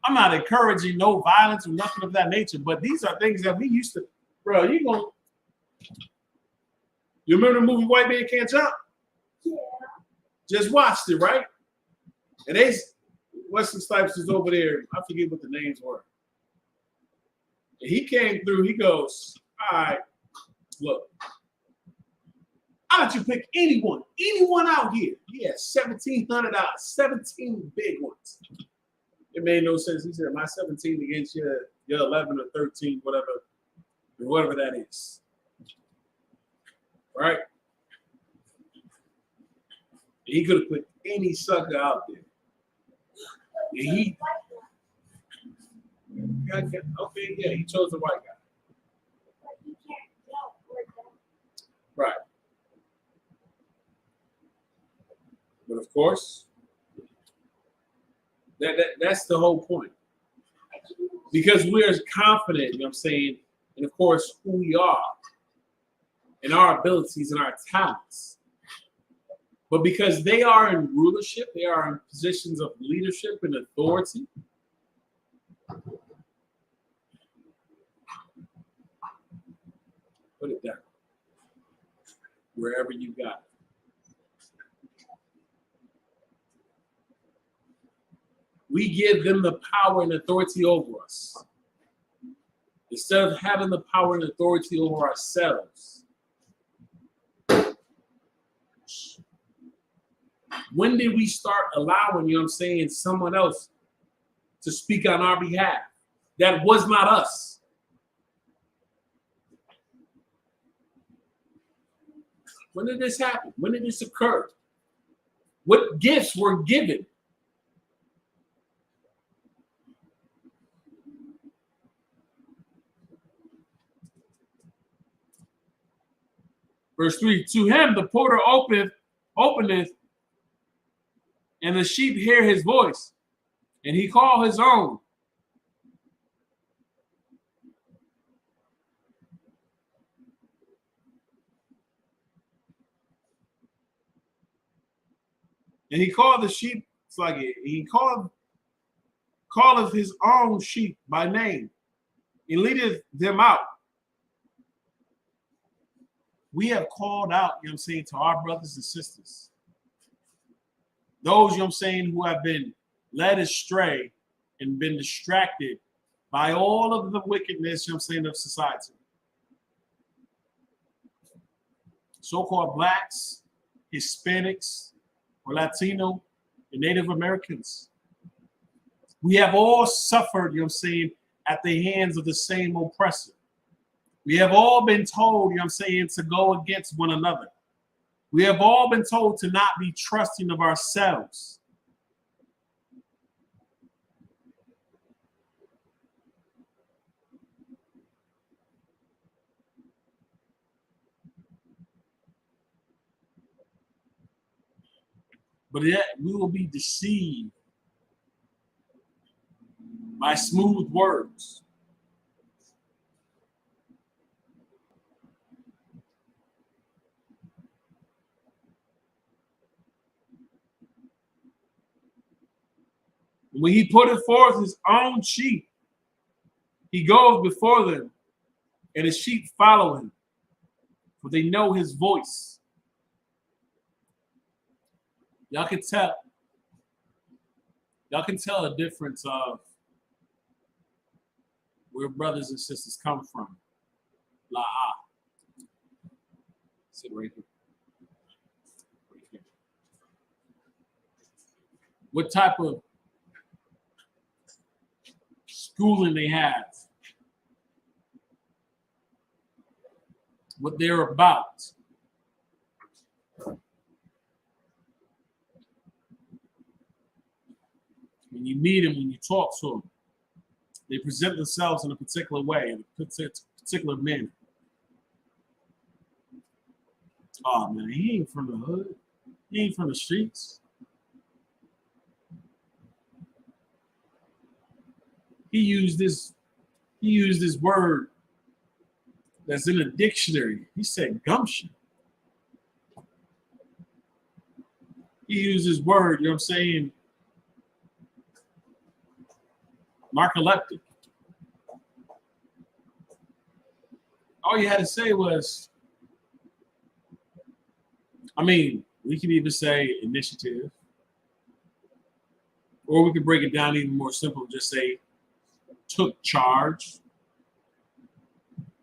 I'm not encouraging no violence or nothing of that nature, but these are things that we used to, bro, you remember the movie White Man Can't Jump? Yeah. Just watched it, right? And Wesley Snipes is over there, I forget what the names were. And he came through, he goes, all right, look, I'll let you pick anyone out here. Yeah, $1,700, 17 big ones. It made no sense. He said, my 17 against your 11 or 13, whatever that is. Right? He could have put any sucker out there. And okay, yeah, he chose the white guy. Right. But of course, that's the whole point. Because we're confident, you know what I'm saying, and of course, who we are, and our abilities and our talents. But because they are in rulership, they are in positions of leadership and authority. Put it down. Wherever you got it. We give them the power and authority over us. Instead of having the power and authority over ourselves. When did we start allowing, you know what I'm saying, someone else to speak on our behalf? That was not us. When did this happen? When did this occur? What gifts were given? Verse 3, to him the porter openeth, and the sheep hear his voice, and he called his own. And he called the sheep, it's like he calleth his own sheep by name, and leadeth them out. We have called out, you know what I'm saying, to our brothers and sisters. Those, you know what I'm saying, who have been led astray and been distracted by all of the wickedness, you know what I'm saying, of society. So-called blacks, Hispanics, or Latino, you know and Native Americans. We have all suffered, you know what I'm saying, at the hands of the same oppressor. We have all been told, you know what I'm saying, to go against one another. We have all been told to not be trusting of ourselves. But yet we will be deceived by smooth words. When he put it forth his own sheep, he goes before them, and his sheep follow him, for they know his voice. Y'all can tell. Y'all can tell a difference of where brothers and sisters come from. La ah. Sit right here. Right here. What type of schooling they have. What they're about. When you meet them, when you talk to them, they present themselves in a particular way, in a particular manner. Oh man, he ain't from the hood. He ain't from the streets. He used this word that's in a dictionary. He said gumption. He used this word, you know what I'm saying? Narcoleptic. All you had to say was, I mean, we could even say initiative, or we could break it down even more simple, just say took charge.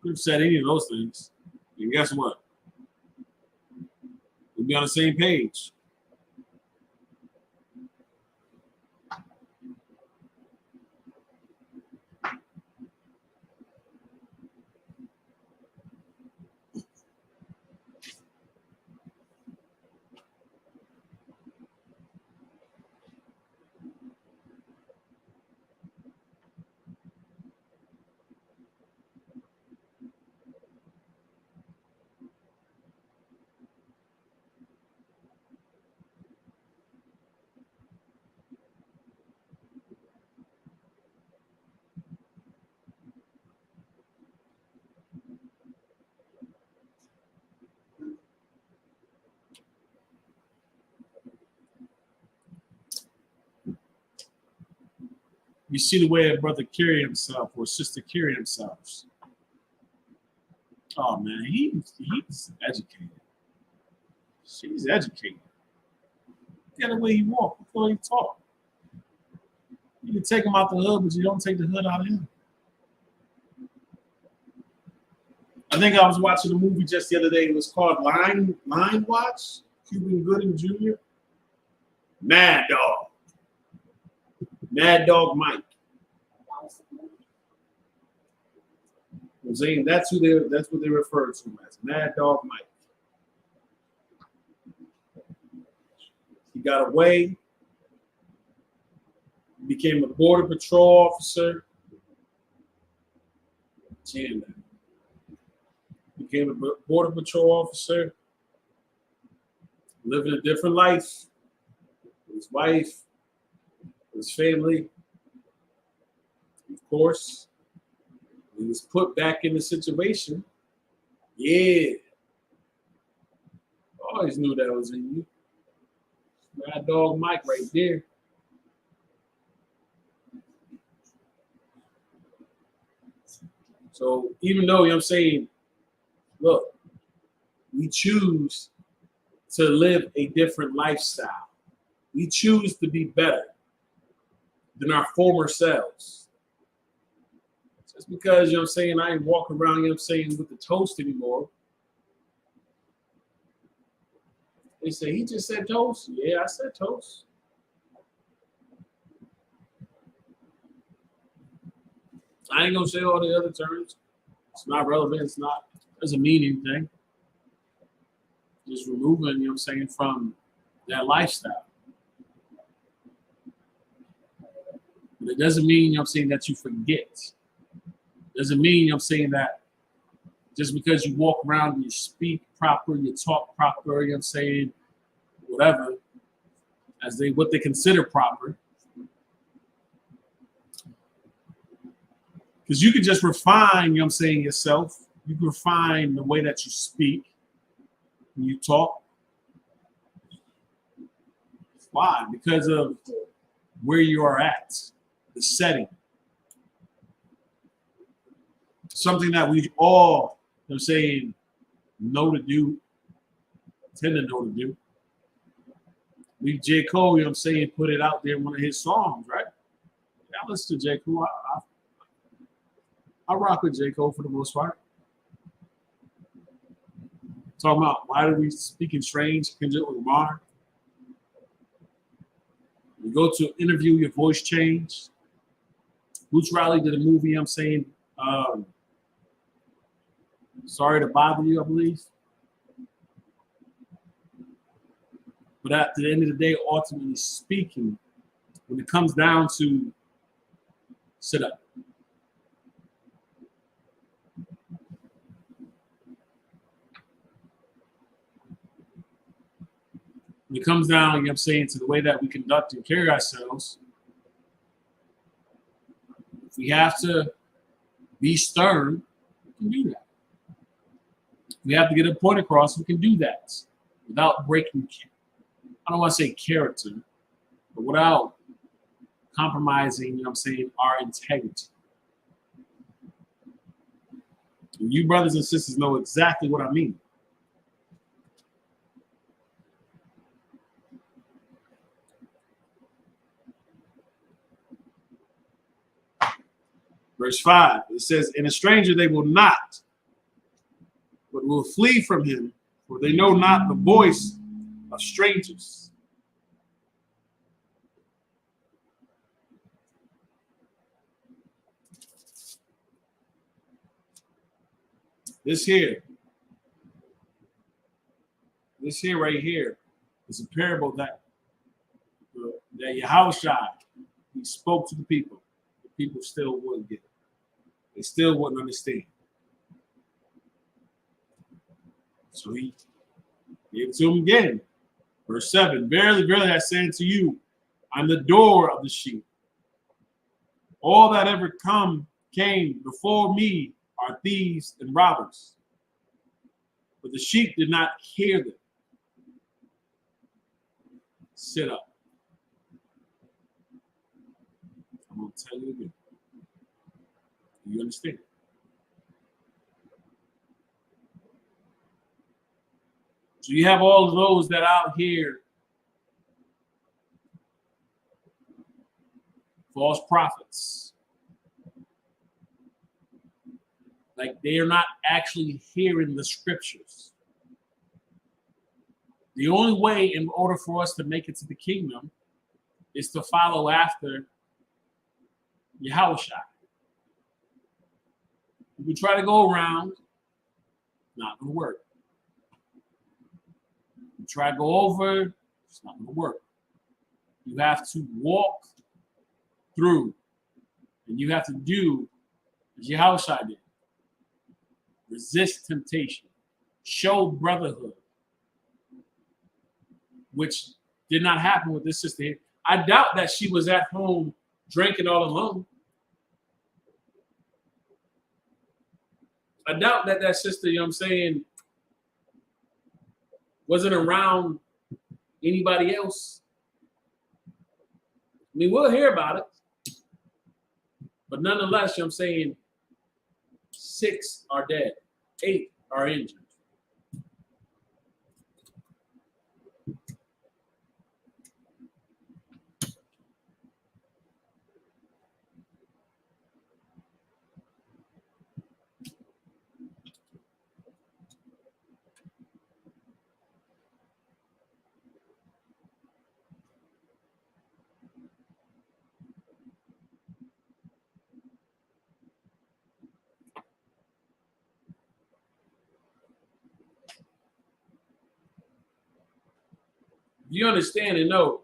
Could have said any of those things. And guess what? We'll be on the same page. You see the way a brother carry himself or sister carry themselves. Oh man, he's educated. She's educated. Look at the way he walk, look at the way he talk. You can take him out the hood, but you don't take the hood out of him. I think I was watching a movie just the other day. It was called Line Watch. Cuban Gooding Jr. Mad Dog. Mad Dog Mike. I'm saying that's what they refer to him as. Mad Dog Mike. He got away. He became a border patrol officer. Became a border patrol officer. Living a different life. With his wife. With his family. Of course. He was put back in the situation. Yeah. I always knew that was in you. Mad Dog Mike right there. So even though, you know what I'm saying, look, we choose to live a different lifestyle. We choose to be better than our former selves. Just because, you know what I'm saying, I ain't walking around, you know what I'm saying, with the toast anymore. They say, he just said toast? Yeah, I said toast. I ain't gonna say all the other terms. It's not relevant. It's not. It's a meaning thing. Just removing, you know what I'm saying, from that lifestyle. But it doesn't mean, you know what I'm saying, that you forget. It doesn't mean, you know what I'm saying, that just because you walk around and you speak proper, you talk proper, you know what I'm saying, whatever, as what they consider proper. Because you can just refine, you know what I'm saying, yourself. You can refine the way that you speak when you talk. Why? Because of where you are at, the setting. Something that we all, you know what I'm saying, know to do, tend to know to do. J. Cole, you know what I'm saying, put it out there in one of his songs, right? Yeah, I listen to J. Cole. I rock with J. Cole for the most part. Talking about why do we speak in strange, Kendrick Lamar? You go to an interview, your voice change. Boots Riley did a movie, you know what I'm saying, Sorry to Bother You, I believe. But at the end of the day, ultimately speaking, when it comes down to sit up. When it comes down, you know what I'm saying, to the way that we conduct and carry ourselves, if we have to be stern, we can do that. If we have to get a point across, we can do that without breaking, I don't want to say character, but without compromising, you know what I'm saying, our integrity. And you brothers and sisters know exactly what I mean. Verse 5, it says, "And a stranger they will not, but will flee from him, for they know not the voice of strangers." This here right here is a parable that Yahushua, he spoke to the people. The people still wouldn't get it. They still wouldn't understand. So he gave it to them again. Verse 7, "Verily, verily, I say unto you, I'm the door of the sheep. All that ever came before me are thieves and robbers. But the sheep did not hear them." Sit up. I'm going to tell you again. Do you understand? So you have all of those that out here, false prophets. Like they are not actually hearing the scriptures. The only way in order for us to make it to the kingdom is to follow after Yahushua. If you try to go around, not going to work. You try to go over, it's not going to work. You have to walk through, and you have to do as Yahushua did. Resist temptation. Show brotherhood, which did not happen with this sister here. I doubt that she was at home drinking all alone. I doubt that that sister, you know what I'm saying, wasn't around anybody else. I mean, we'll hear about it. But nonetheless, you know what I'm saying, 6 are dead, 8 are injured. You understand and know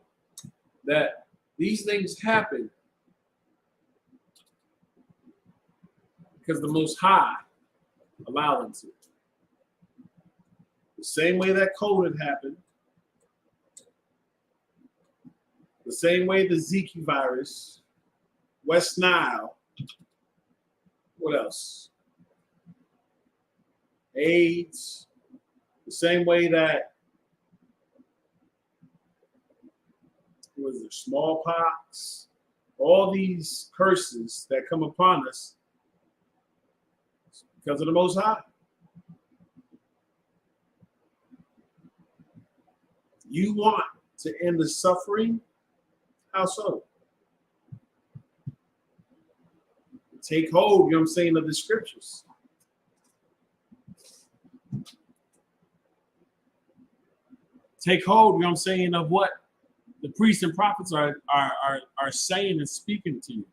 that these things happen because the Most High allowed them to. The same way that COVID happened, the same way the Zika virus, West Nile, what else? AIDS, the same way that was the smallpox, all these curses that come upon us because of the Most High. You want to end the suffering? How so? Take hold, you know what I'm saying, of the scriptures. Take hold, you know what I'm saying, of what the priests and prophets are saying and speaking to you.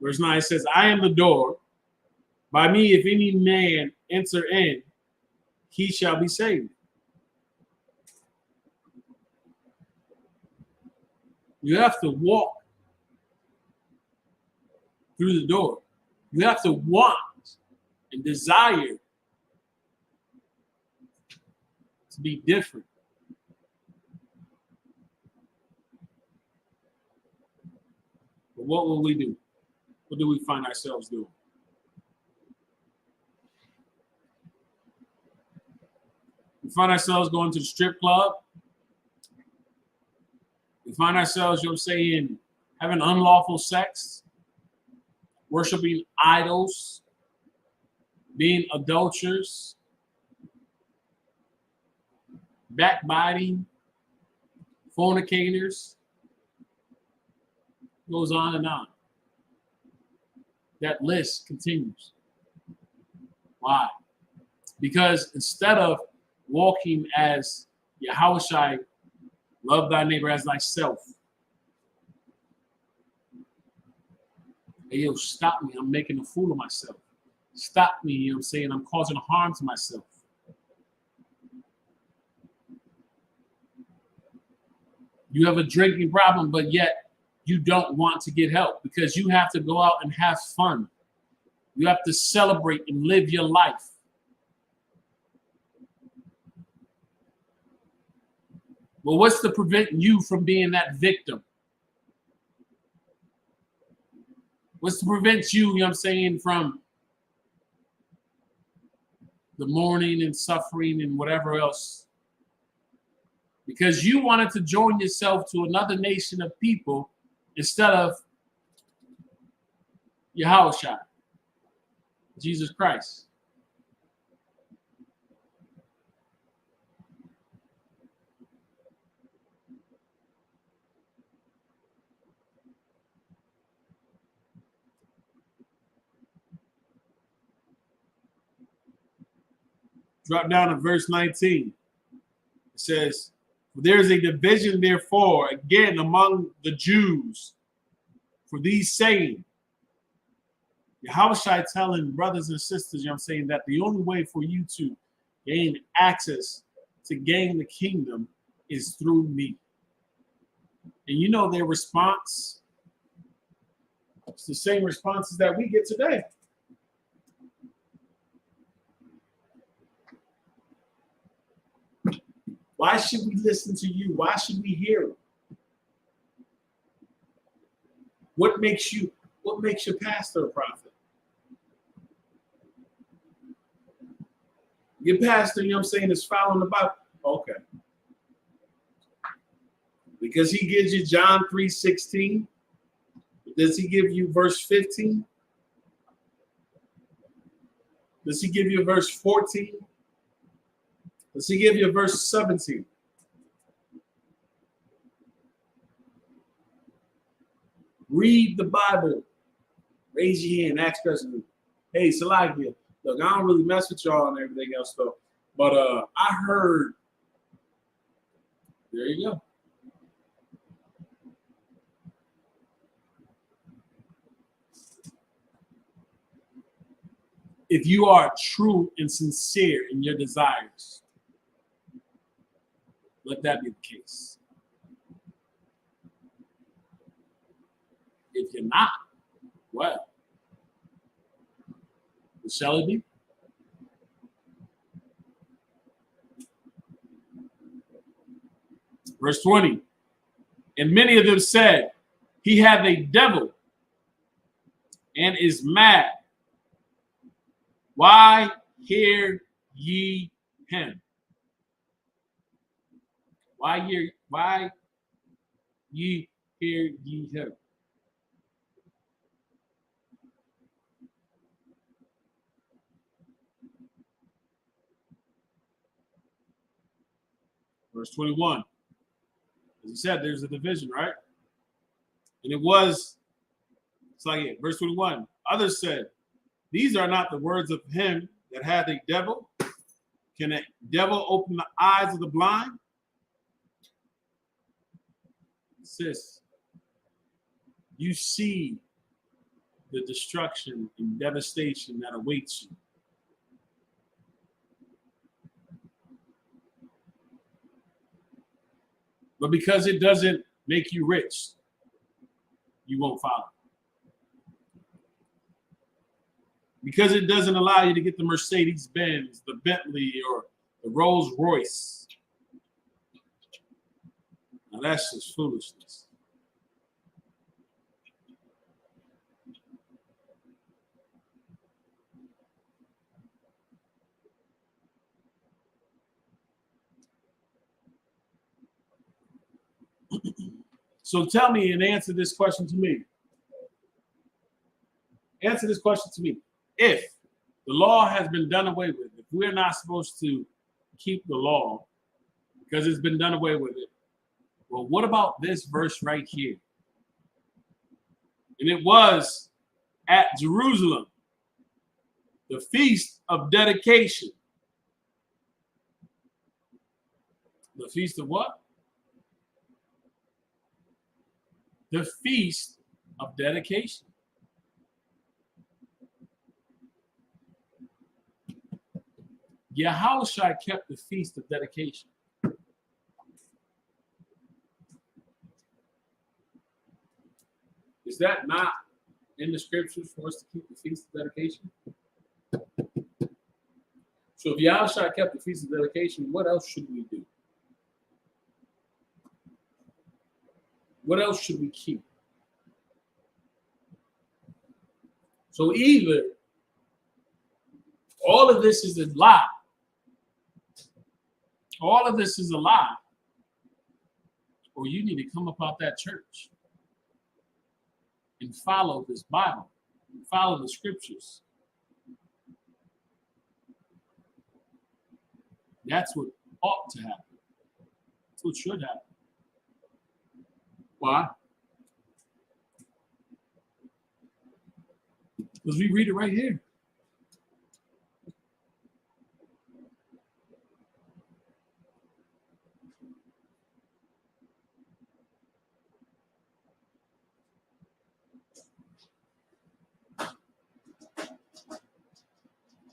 Verse 9 says, I am the door. By me, if any man enter in, he shall be saved. You have to walk through the door. You have to want and desire to be different. But what will we do? What do we find ourselves doing? We find ourselves going to the strip club. We find ourselves, you know what I'm saying, having unlawful sex, worshiping idols, being adulterers, backbiting, fornicators. Goes on and on. That list continues. Why? Because instead of walking as Yahawashi, love thy neighbor as thyself. Hey, yo, stop me. I'm making a fool of myself. Stop me, you know what I'm saying? I'm causing harm to myself. You have a drinking problem, but yet you don't want to get help because you have to go out and have fun. You have to celebrate and live your life. But what's to prevent you from being that victim? What's to prevent you, you know what I'm saying, from the mourning and suffering and whatever else? Because you wanted to join yourself to another nation of people instead of Yahawashi, Jesus Christ. Drop down to verse 19. It says, there is a division, therefore, again among the Jews for these saying, Yahawashi telling brothers and sisters, you know what I'm saying, that the only way for you to gain access to gain the kingdom is through me. And you know their response? It's the same responses that we get today. Why should we listen to you? Why should we hear you? What makes your pastor a prophet? Your pastor, you know what I'm saying, is following the Bible. Okay. Because he gives you John 3:16. Does he give you verse 15? Does he give you verse 14? Does he give you verse 17? Read the Bible. Raise your hand, ask questions. Hey, Salakia, look, I don't really mess with y'all and everything else though. But I heard. There you go. if you are true and sincere in your desires, let that be the case. If you're not, well, what shall it be? Verse 20. And many of them said, he hath a devil and is mad. Why hear ye him? Why ye hear ye him? Verse 21. As he said, there's a division, right? And it's like it. Verse 21. Others said, these are not the words of him that hath a devil. Can a devil open the eyes of the blind? Sis, you see the destruction and devastation that awaits you. But because it doesn't make you rich, you won't follow. Because it doesn't allow you to get the Mercedes-Benz, the Bentley, or the Rolls-Royce. Now that's just foolishness. So tell me and answer this question to me. Answer this question to me. If the law has been done away with, if we're not supposed to keep the law because it's been done away with it, well, what about this verse right here? And it was at Jerusalem, the feast of dedication. The feast of what? The feast of dedication. Yahushua kept the feast of dedication. Is that not in the scriptures for us to keep the feast of dedication? So if Yahushua kept the feast of dedication, what else should we do? What else should we keep? So either all of this is a lie. All of this is a lie. Or you need to come up out that church and follow this Bible, and follow the scriptures. That's what ought to happen. That's what should happen. Why? Because we read it right here.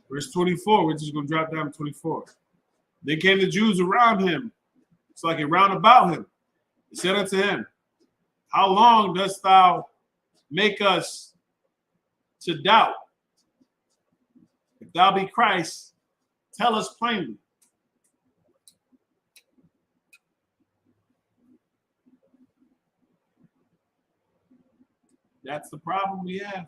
Verse 24, we're just going to drop down to 24. Then came the Jews around him. It's like a round about him. He said unto him, how long dost thou make us to doubt? If thou be Christ, tell us plainly. That's the problem we have.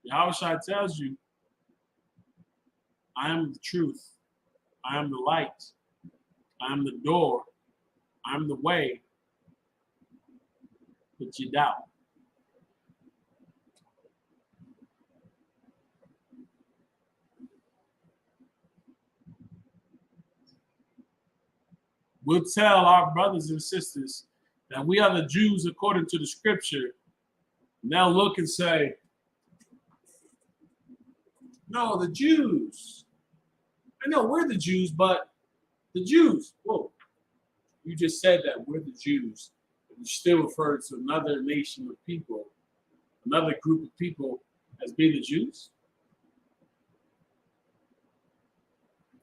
Yahushua tells you, I am the truth. I am the light. I am the door. I am the way. But you doubt. We'll tell our brothers and sisters that we are the Jews according to the scripture. And they'll look and say, No, the Jews. I know we're the Jews, but the Jews. Whoa. You just said that we're the Jews. You still refer to another nation of people, another group of people as being the Jews?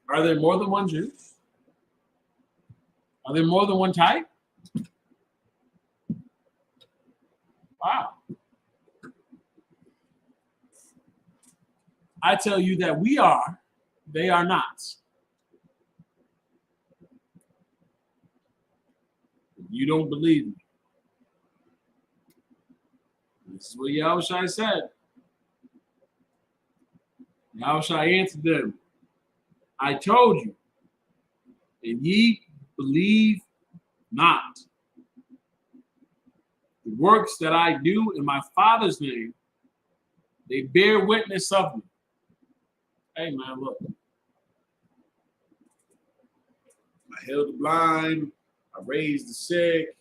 Are there more than one Jews? Are there more than one type? Wow. I tell you that we are, they are not. You don't believe me. This is what Yahushua said. Yahushua answered them, I told you, and ye believe not. The works that I do in my Father's name, they bear witness of me. Hey, man, look. I healed the blind. I raised the sick.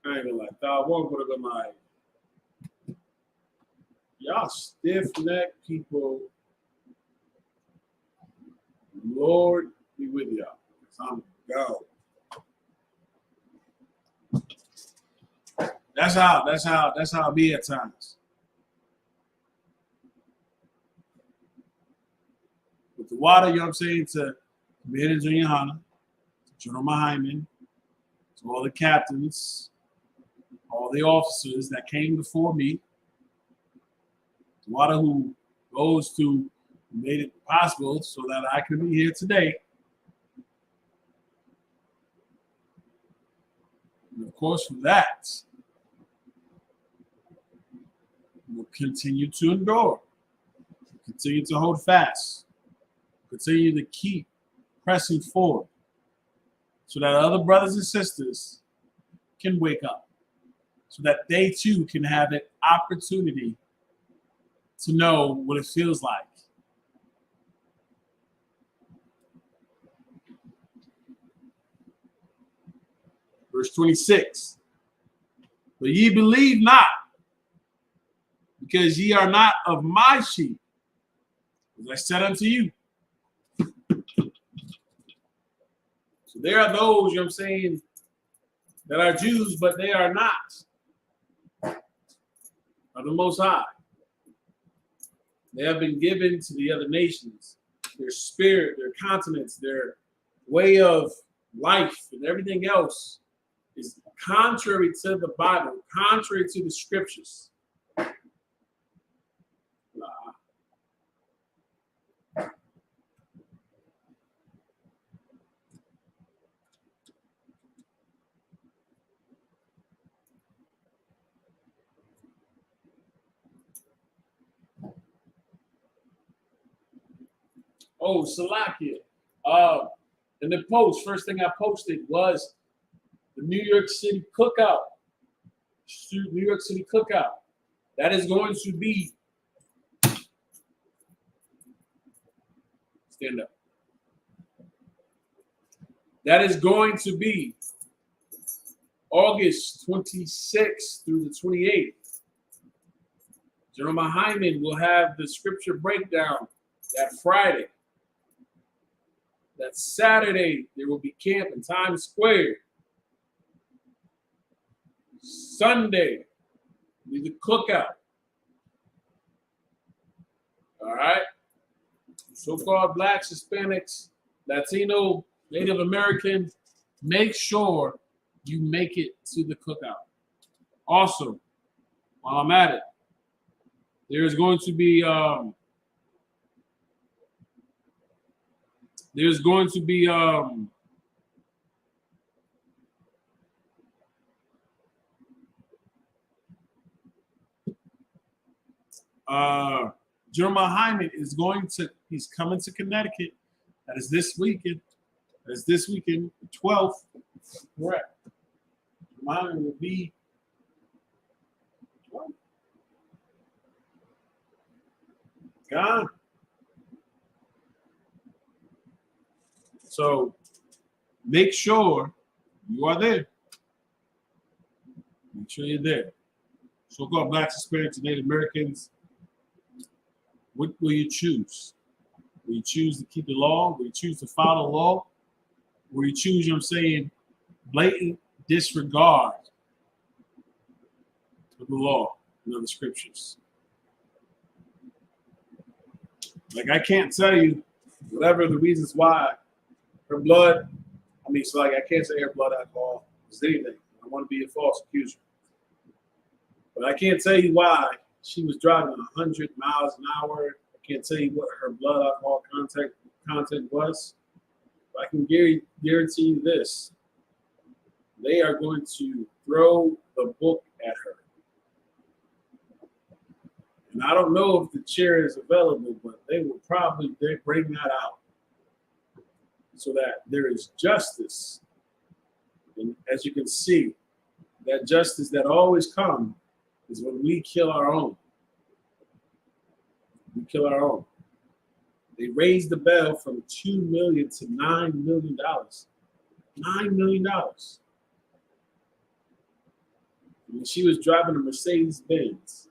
I ain't gonna lie. I won't go to the night. Y'all stiff-necked people. Lord be with y'all. I'm go. That's how it be at times. With the water, you know what I'm saying, to Commander YAHANNA, to General Hyman, to all the captains, all the officers that came before me, the water who goes to made it possible so that I could be here today. And of course, for that, we'll continue to endure, continue to hold fast, continue to keep pressing forward so that other brothers and sisters can wake up, so that they too can have an opportunity to know what it feels like. Verse 26, but ye believe not, because ye are not of my sheep, as I said unto you. So there are those, you know what I'm saying, that are Jews, but they are not of the Most High. They have been given to the other nations. Their spirit, their continents, their way of life, and everything else is contrary to the Bible, contrary to the scriptures. Oh, Salakia. In the post, first thing I posted was the New York City cookout. New York City cookout. That is going to be, stand up. That is going to be August 26th through the 28th. General Hyman will have the scripture breakdown that Friday. That Saturday, there will be camp in Times Square. Sunday, will be the cookout. All right? So-called blacks, Hispanics, Latino, Native American, make sure you make it to the cookout. Also, while I'm at it, there's going to be Jeremiah Hyman is he's coming to Connecticut. That is this weekend. That is this weekend, the 12th. Correct. Jeremiah Hyman will be 12th. Gone. So make sure you are there. Make sure you're there. So-called blacks, Hispanics, and Native Americans, what will you choose? Will you choose to keep the law? Will you choose to follow the law? Will you choose, you know what I'm saying, blatant disregard of the law and of the scriptures? Like, I can't tell you whatever the reasons why her blood, so like, I can't say her blood alcohol is anything. I want to be a false accuser. But I can't tell you why she was driving 100 miles an hour. I can't tell you what her blood alcohol content was. But I can guarantee you this. They are going to throw the book at her. And I don't know if the chair is available, but they will probably bring that out so that there is justice. And as you can see, that justice that always comes is when we kill our own. We kill our own. They raised the bail from $2 million to $9 million. $9 million. And she was driving a Mercedes Benz.